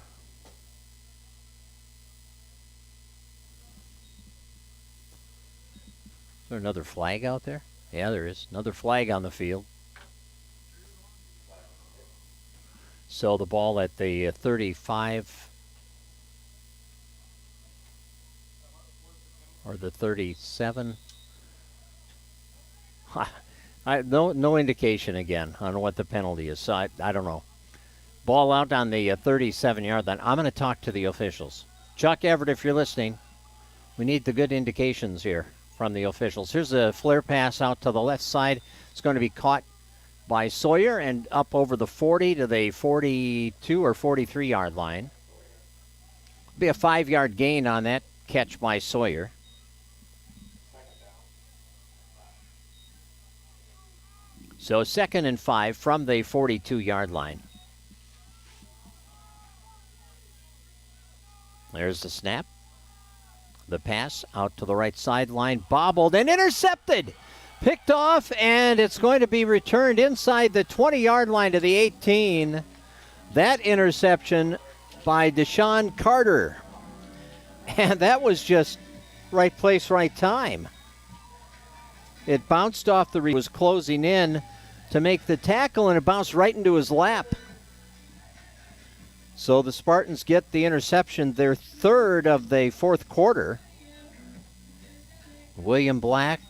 there another flag out there? Yeah, there is. Another flag on the field. So the ball at the 35 or the 37. No indication again on what the penalty is. So I don't know. Ball out on the 37-yard line. I'm going to talk to the officials. Chuck Everett, if you're listening, we need the good indications here from the officials. Here's a flare pass out to the left side. It's going to be caught by Sawyer and up over the 40 to the 42 or 43-yard line. Be a 5-yard gain on that catch by Sawyer. So 2nd and 5 from the 42-yard line. There's the snap. The pass out to the right sideline, bobbled and intercepted. Picked off, and it's going to be returned inside the 20-yard line to the 18. That interception by Deshaun Carter. And that was just right place, right time. It bounced off the was closing in to make the tackle, and it bounced right into his lap. So the Spartans get the interception, their third of the fourth quarter. William Black.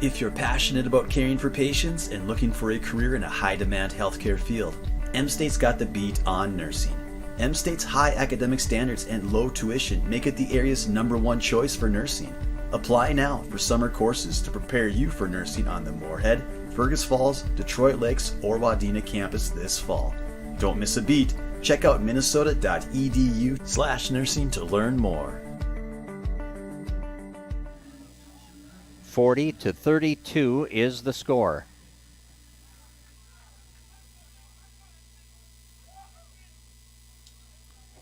If you're passionate about caring for patients and looking for a career in a high-demand healthcare field, M-State's got the beat on nursing. M-State's high academic standards and low tuition make it the area's #1 choice for nursing. Apply now for summer courses to prepare you for nursing on the Moorhead, Fergus Falls, Detroit Lakes, or Wadena campus this fall. Don't miss a beat. Check out minnesota.edu/nursing to learn more. 40-32 is the score.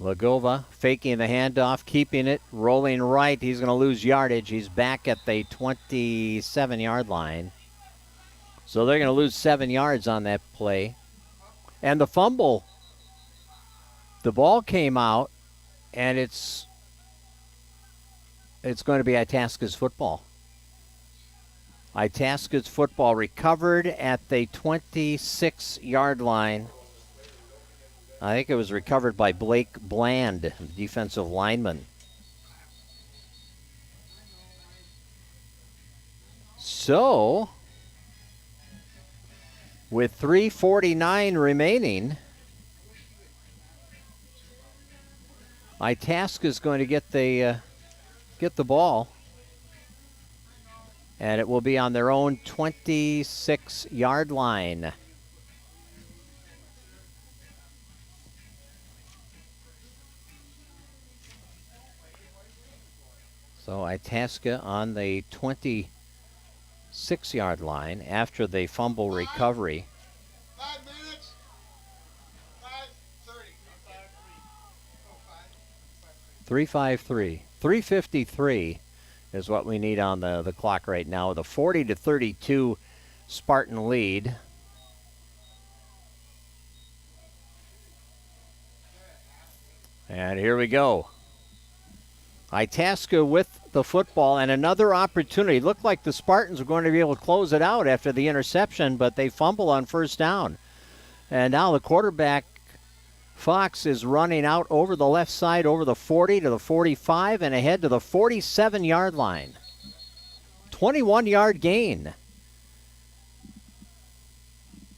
Lagova faking the handoff, keeping it, rolling right. He's going to lose yardage. He's back at the 27-yard line. So they're going to lose 7 yards on that play. And the fumble, the ball came out, and it's going to be Itasca's football. Itasca's football recovered at the 26-yard line. I think it was recovered by Blake Bland, defensive lineman. So, with 3:49 remaining, Itasca is going to get the ball, and it will be on their own 26-yard line. So Itasca on the 26-yard line after the fumble recovery. 5 minutes. 5:30. 3:53. 3:53 is what we need on the clock right now with a 40-32 Spartan lead. And here we go. Itasca with the football and another opportunity. Looked like the Spartans were going to be able to close it out after the interception, but they fumble on first down. And now the quarterback, Fox, is running out over the left side, over the 40 to the 45 and ahead to the 47-yard line. 21-yard gain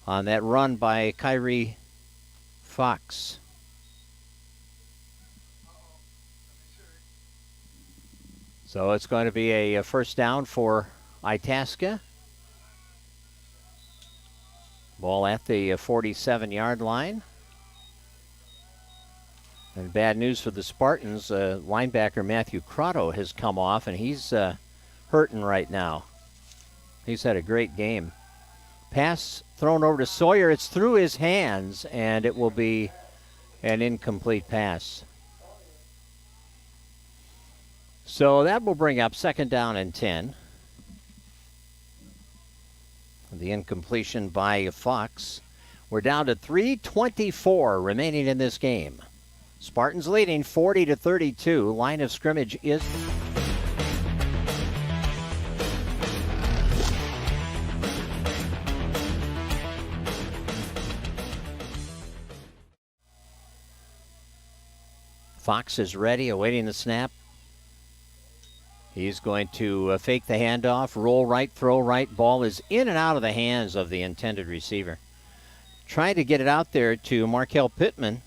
on that run by Kyrie Fox. So it's going to be a first down for Itasca. Ball at the 47-yard line. And bad news for the Spartans. Linebacker Matthew Crotto has come off, and he's hurting right now. He's had a great game. Pass thrown over to Sawyer. It's through his hands, and it will be an incomplete pass. So that will bring up second down and 10. The incompletion by Fox. We're down to 3:24 remaining in this game. Spartans leading 40-32. Line of scrimmage is... Fox is ready, awaiting the snap. He's going to fake the handoff, roll right, throw right. Ball is in and out of the hands of the intended receiver. Trying to get it out there to Markel Pittman,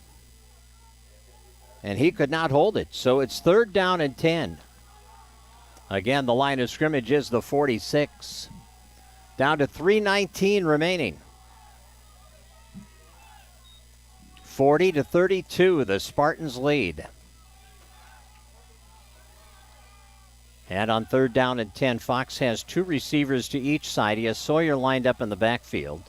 and he could not hold it. So it's third down and 10. Again, the line of scrimmage is the 46. Down to 3:19 remaining. 40-32, the Spartans lead. And on third down and 10, Fox has two receivers to each side. He has Sawyer lined up in the backfield.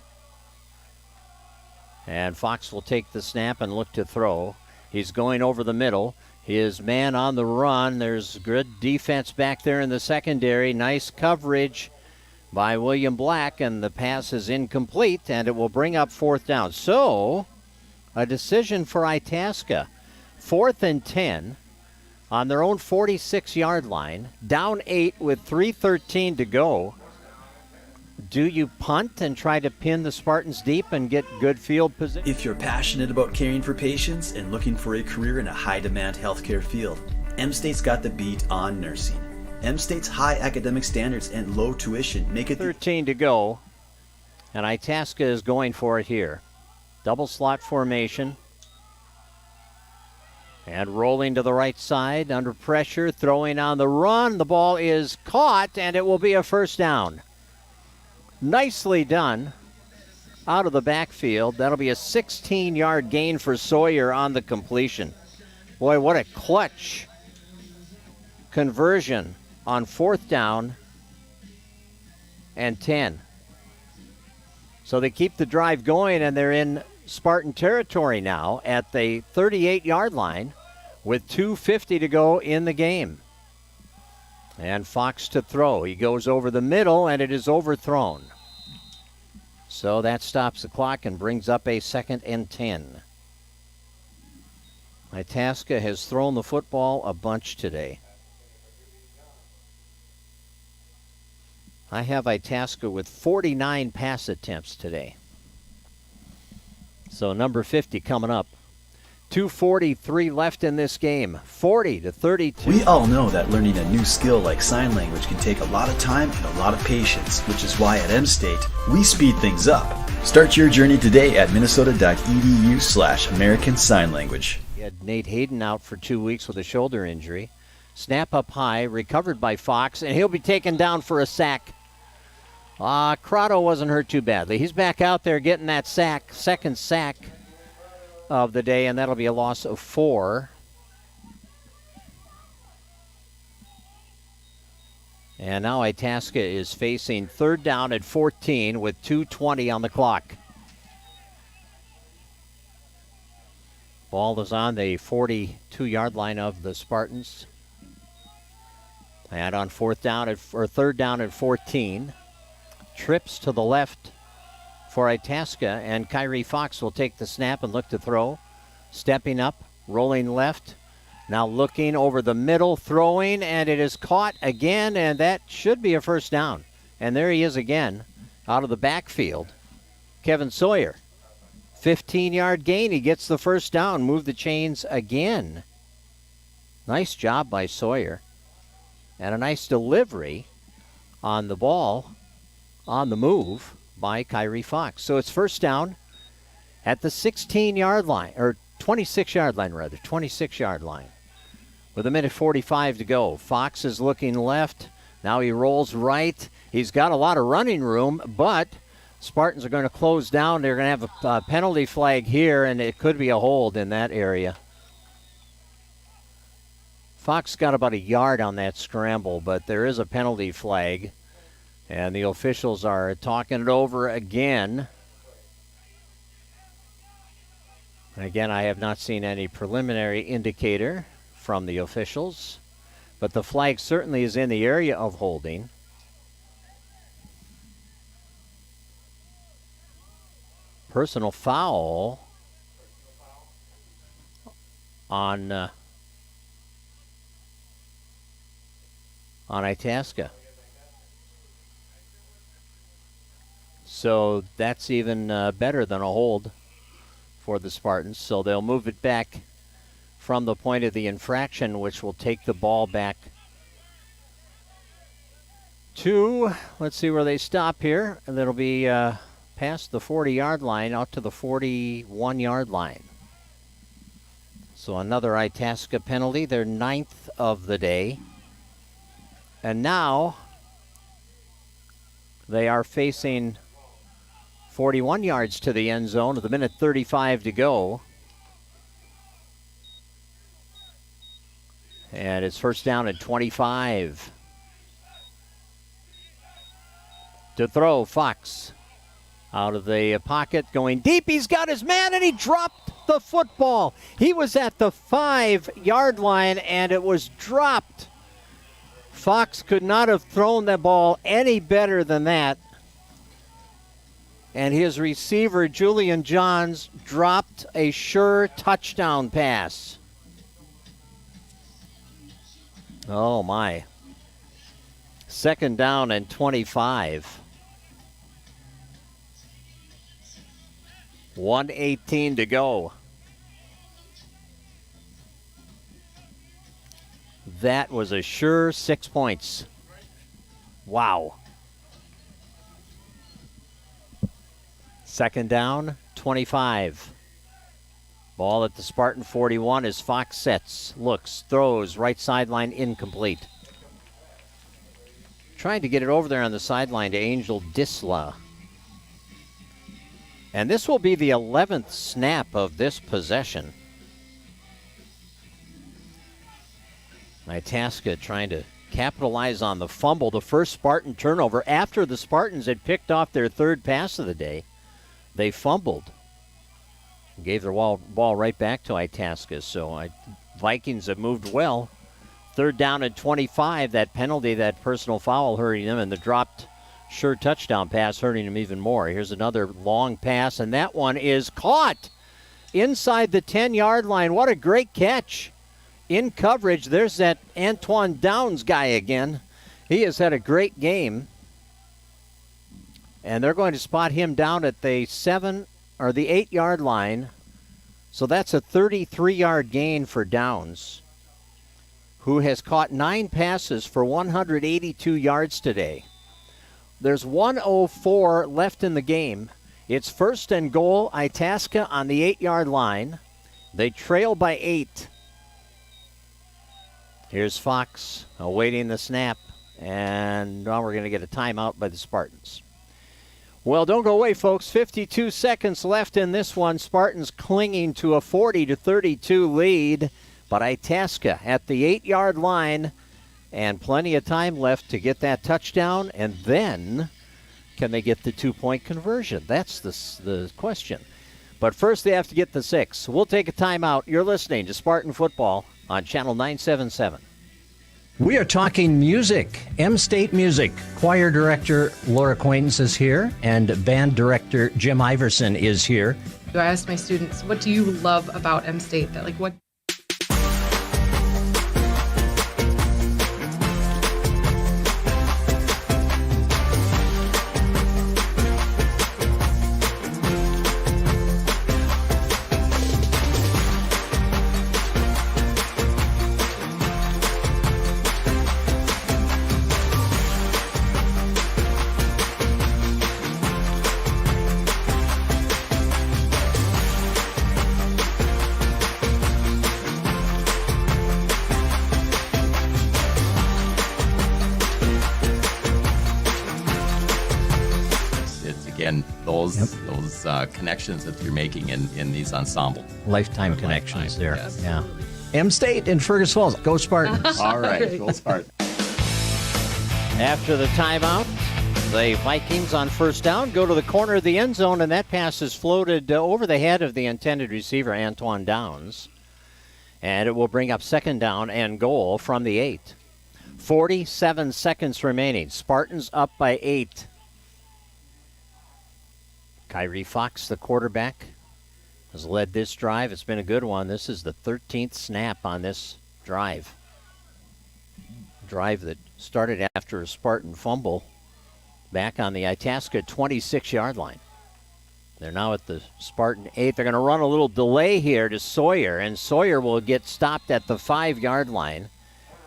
And Fox will take the snap and look to throw. He's going over the middle. His man on the run. There's good defense back there in the secondary. Nice coverage by William Black, and the pass is incomplete, and it will bring up fourth down. So, a decision for Itasca. 4th and 10. On their own 46-yard line, down 8 with 3:13 to go. Do you punt and try to pin the Spartans deep and get good field position? If you're passionate about caring for patients and looking for a career in a high-demand healthcare field, M-State's got the beat on nursing. M-State's high academic standards and low tuition make it... 13 to go, and Itasca is going for it here. Double slot formation. And rolling to the right side, under pressure, throwing on the run. The ball is caught, and it will be a first down. Nicely done out of the backfield. That'll be a 16-yard gain for Sawyer on the completion. Boy, what a clutch conversion on 4th down and 10. So they keep the drive going, and they're in Spartan territory now at the 38-yard line with 2:50 to go in the game. And Fox to throw. He goes over the middle, and it is overthrown. So that stops the clock and brings up a 2nd and 10. Itasca has thrown the football a bunch today. I have Itasca with 49 pass attempts today. So number 50 coming up. 2:43 left in this game. 40-32. We all know that learning a new skill like sign language can take a lot of time and a lot of patience, which is why at M-State, we speed things up. Start your journey today at minnesota.edu/American Sign Language. He had Nate Hayden out for 2 weeks with a shoulder injury. Snap up high, recovered by Fox, and he'll be taken down for a sack. Crotto wasn't hurt too badly. He's back out there getting that sack, second sack of the day, and that'll be a loss of 4. And now Itasca is facing 3rd down at 14 with 2:20 on the clock. Ball is on the 42-yard line of the Spartans. And on 3rd down at 14. Trips to the left for Itasca, and Kyrie Fox will take the snap and look to throw. Stepping up, rolling left, now looking over the middle, throwing, and it is caught again, and that should be a first down. And there he is again, out of the backfield. Kevin Sawyer, 15-yard gain. He gets the first down, move the chains again. Nice job by Sawyer, and a nice delivery on the ball on the move by Kyrie Fox. So it's first down at the 16-yard line, or 26-yard line rather, 26-yard line. With 1:45 to go. Fox is looking left. Now he rolls right. He's got a lot of running room, but Spartans are going to close down. They're going to have a penalty flag here, and it could be a hold in that area. Fox got about a yard on that scramble, but there is a penalty flag. And the officials are talking it over again. And again, I have not seen any preliminary indicator from the officials, but the flag certainly is in the area of holding. Personal foul on Itasca. So that's even better than a hold for the Spartans. So they'll move it back from the point of the infraction, which will take the ball back to, let's see where they stop here. And it'll be past the 40-yard line out to the 41-yard line. So another Itasca penalty, their 9th of the day. And now they are facing 41 yards to the end zone with 1:35 to go. And it's first down at 25. To throw, Fox out of the pocket, going deep. He's got his man, and he dropped the football. He was at the 5-yard line, and it was dropped. Fox could not have thrown the ball any better than that. And his receiver, Julian Johns, dropped a sure touchdown pass. Oh, my. 2nd down and 25. 1:18 to go. That was a sure 6 points. Wow. 2nd down, 25. Ball at the Spartan 41 as Fox sets, looks, throws, right sideline incomplete. Trying to get it over there on the sideline to Angel Disla. And this will be the 11th snap of this possession. Itasca trying to capitalize on the fumble, the first Spartan turnover after the Spartans had picked off their third pass of the day. They fumbled. Gave the ball right back to Itasca. So Vikings have moved well. Third down and 25. That penalty, that personal foul hurting them, and the dropped sure touchdown pass hurting them even more. Here's another long pass, and that one is caught inside the 10-yard line. What a great catch. In coverage, there's that Antoine Downs guy again. He has had a great game. And they're going to spot him down at the 8-yard line. So that's a 33-yard gain for Downs, who has caught 9 passes for 182 yards today. There's 1:04 left in the game. It's first and goal, Itasca on the 8-yard line. They trail by 8. Here's Fox awaiting the snap, and now we're going to get a timeout by the Spartans. Well, don't go away, folks. 52 seconds left in this one. Spartans clinging to a 40-32 lead, but Itasca at the 8-yard line, and plenty of time left to get that touchdown, and then can they get the 2-point conversion? That's the question. But first they have to get the 6. We'll take a timeout. You're listening to Spartan Football on Channel 977. We are talking music, M-State music. Choir director Laura Quaintance is here, and band director Jim Iverson is here. I asked my students, what do you love about M-State? What? Those connections that you're making in these ensemble. Lifetime connections there. Yes. Yeah. M-State in Fergus Falls. Go Spartans. All right, go Spartans. After the timeout, the Vikings on first down go to the corner of the end zone, and that pass is floated over the head of the intended receiver, Antoine Downs. And it will bring up second down and goal from the 8. 47 seconds remaining. Spartans up by 8. Kyrie Fox, the quarterback, has led this drive. It's been a good one. This is the 13th snap on this drive. Drive that started after a Spartan fumble back on the Itasca 26-yard line. They're now at the Spartan 8. They're going to run a little delay here to Sawyer, and Sawyer will get stopped at the 5-yard line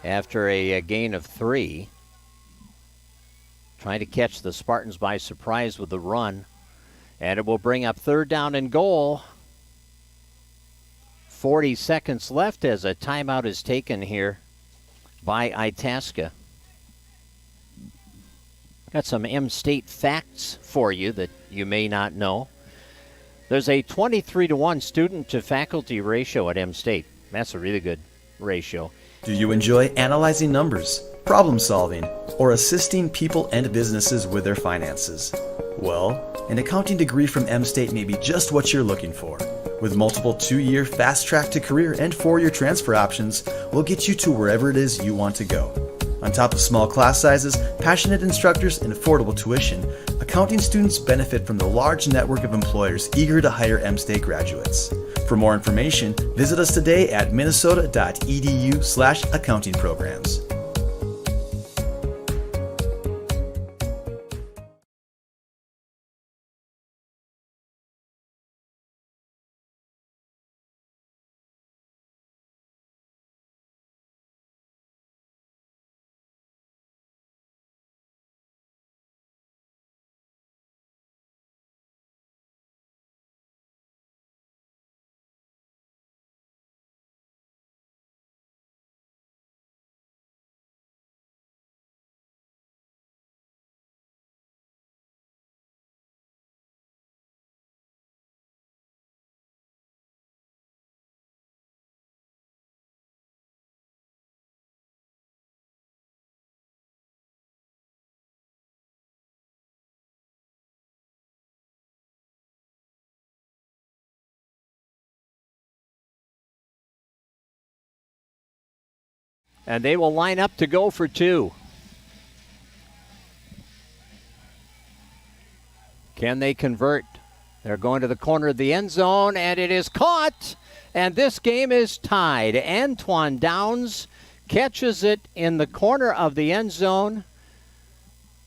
after a gain of 3. Trying to catch the Spartans by surprise with the run. And it will bring up third down and goal. 40 seconds left as a timeout is taken here by Itasca. Got some M-State facts for you that you may not know. There's a 23-to-1 student-to-faculty ratio at M-State. That's a really good ratio. Do you enjoy analyzing numbers, problem solving, or assisting people and businesses with their finances? Well, an accounting degree from M-State may be just what you're looking for. With multiple 2-year fast track to career and 4-year transfer options, we'll get you to wherever it is you want to go. On top of small class sizes, passionate instructors, and affordable tuition, accounting students benefit from the large network of employers eager to hire M-State graduates. For more information, visit us today at minnesota.edu/accounting programs. And they will line up to go for 2. Can they convert? They're going to the corner of the end zone, and it is caught. And this game is tied. Antoine Downs catches it in the corner of the end zone.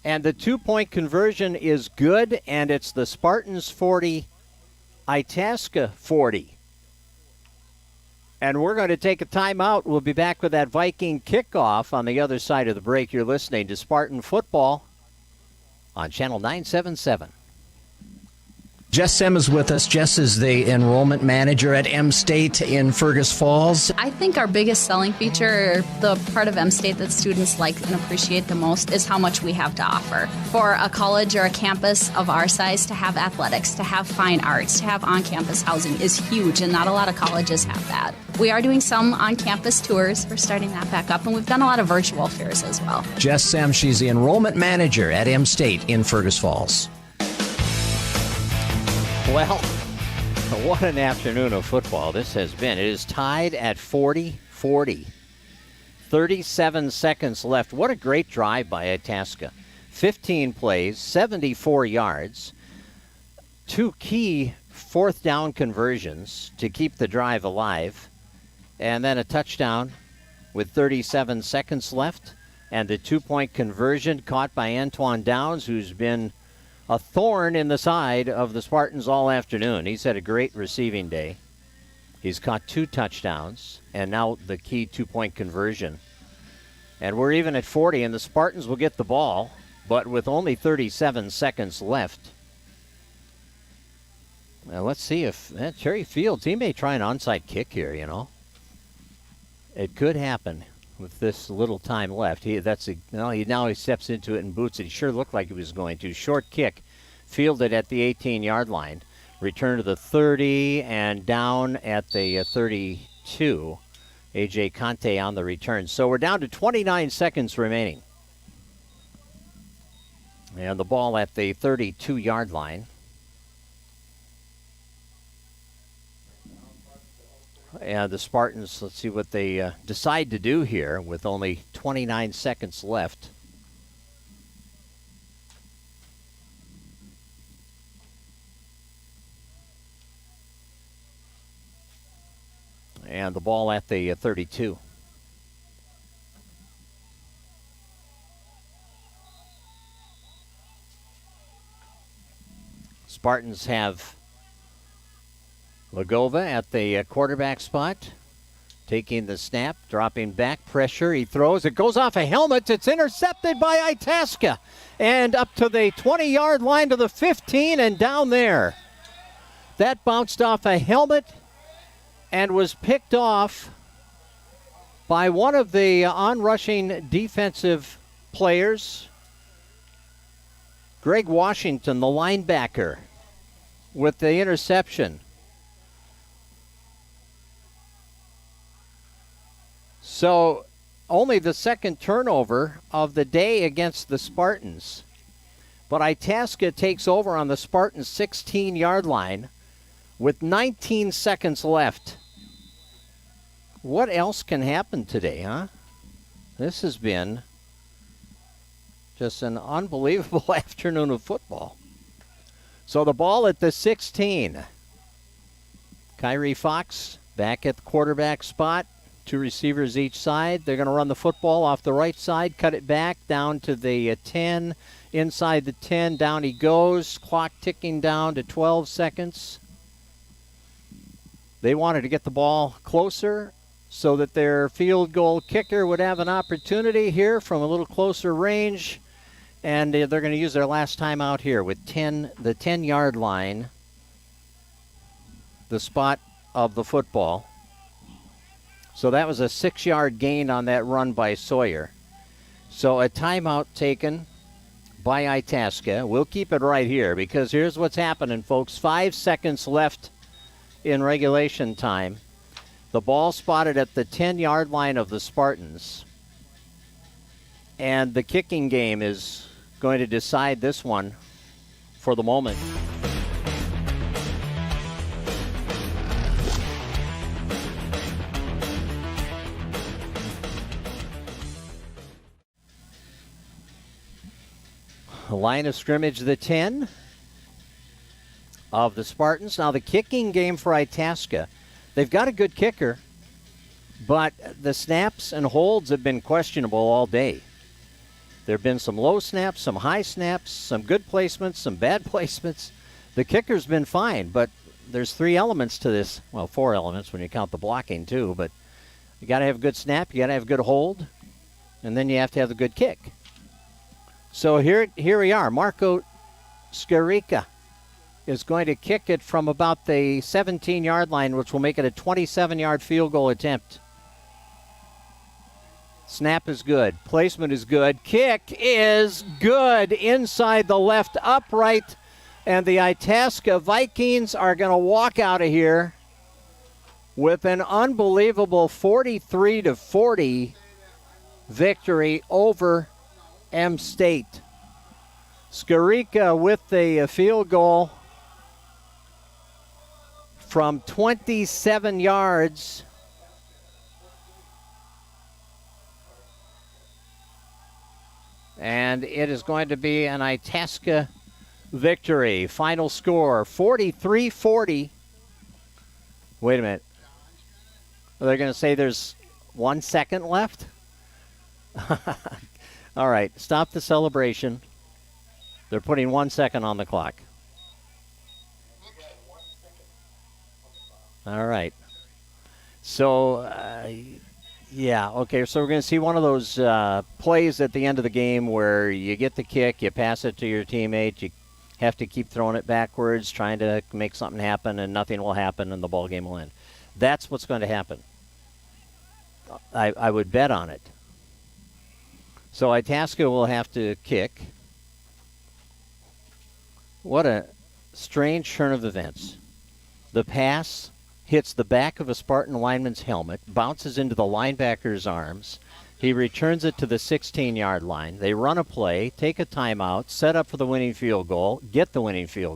And the 2-point conversion is good, and it's the Spartans 40, Itasca 40. And we're going to take a timeout. We'll be back with that Viking kickoff on the other side of the break. You're listening to Spartan Football on Channel 977. Jess Sem is with us. Jess is the enrollment manager at M State in Fergus Falls. I think our biggest selling feature, the part of M State that students like and appreciate the most, is how much we have to offer. For a college or a campus of our size, to have athletics, to have fine arts, to have on-campus housing is huge, and not a lot of colleges have that. We are doing some on-campus tours. We're starting that back up, and we've done a lot of virtual fairs as well. Jess Sem, she's the enrollment manager at M State in Fergus Falls. Well, what an afternoon of football this has been. It is tied at 40-40. 37 seconds left. What a great drive by Itasca. 15 plays, 74 yards. 2 key fourth down conversions to keep the drive alive. And then a touchdown with 37 seconds left. And the 2-point conversion caught by Antoine Downs, who's been a thorn in the side of the Spartans all afternoon. He's had a great receiving day. He's caught 2 touchdowns, and now the key 2-point conversion. And we're even at 40, and the Spartans will get the ball, but with only 37 seconds left. Now let's see if Terry Fields, he may try an onside kick here, you know. It could happen with this little time left. Now he steps into it and boots it. He sure looked like he was going to. Short kick, fielded at the 18-yard line. Return to the 30 and down at the 32. A.J. Conte on the return. So we're down to 29 seconds remaining. And the ball at the 32-yard line. And the Spartans, let's see what they decide to do here with only 29 seconds left. And the ball at the 32. Spartans have Lagova at the quarterback spot, taking the snap, dropping back, pressure. He throws. It goes off a helmet. It's intercepted by Itasca. And up to the 20-yard line to the 15 and down there. That bounced off a helmet and was picked off by one of the on-rushing defensive players, Greg Washington, the linebacker, with the interception. So only the second turnover of the day against the Spartans. But Itasca takes over on the Spartans' 16-yard line with 19 seconds left. What else can happen today, huh? This has been just an unbelievable afternoon of football. So the ball at the 16. Kyrie Fox back at the quarterback spot. 2 receivers each side. They're going to run the football off the right side, cut it back down to the 10. Inside the 10, down he goes. Clock ticking down to 12 seconds. They wanted to get the ball closer so that their field goal kicker would have an opportunity here from a little closer range. And they're going to use their last time out here with the 10-yard line, the spot of the football. So that was a 6-yard gain on that run by Sawyer. So a timeout taken by Itasca. We'll keep it right here because here's what's happening, folks. 5 seconds left in regulation time. The ball spotted at the 10-yard line of the Spartans. And the kicking game is going to decide this one for the moment. Line of scrimmage, the 10 of the Spartans. Now the kicking game for Itasca. They've got a good kicker, but the snaps and holds have been questionable all day. There have been some low snaps, some high snaps, some good placements, some bad placements. The kicker's been fine, but there's 3 elements to this. Well, 4 elements when you count the blocking too, but you got to have a good snap, you got to have a good hold, and then you have to have a good kick. So here we are. Marco Scarica is going to kick it from about the 17-yard line, which will make it a 27-yard field goal attempt. Snap is good. Placement is good. Kick is good inside the left upright. And the Itasca Vikings are going to walk out of here with an unbelievable 43-40 victory over M State. Scarica with the field goal from 27 yards. And it is going to be an Itasca victory. Final score, 43-40. Wait a minute. Are they going to say there's 1 second left? All right, stop the celebration. They're putting 1 second on the clock. All right. So, yeah, okay, so we're going to see one of those plays at the end of the game where you get the kick, you pass it to your teammate, you have to keep throwing it backwards, trying to make something happen, and nothing will happen, and the ball game will end. That's what's going to happen. I would bet on it. So Itasca will have to kick. What a strange turn of events. The pass hits the back of a Spartan lineman's helmet, bounces into the linebacker's arms. He returns it to the 16-yard line. They run a play, take a timeout, set up for the winning field goal, get the winning field goal.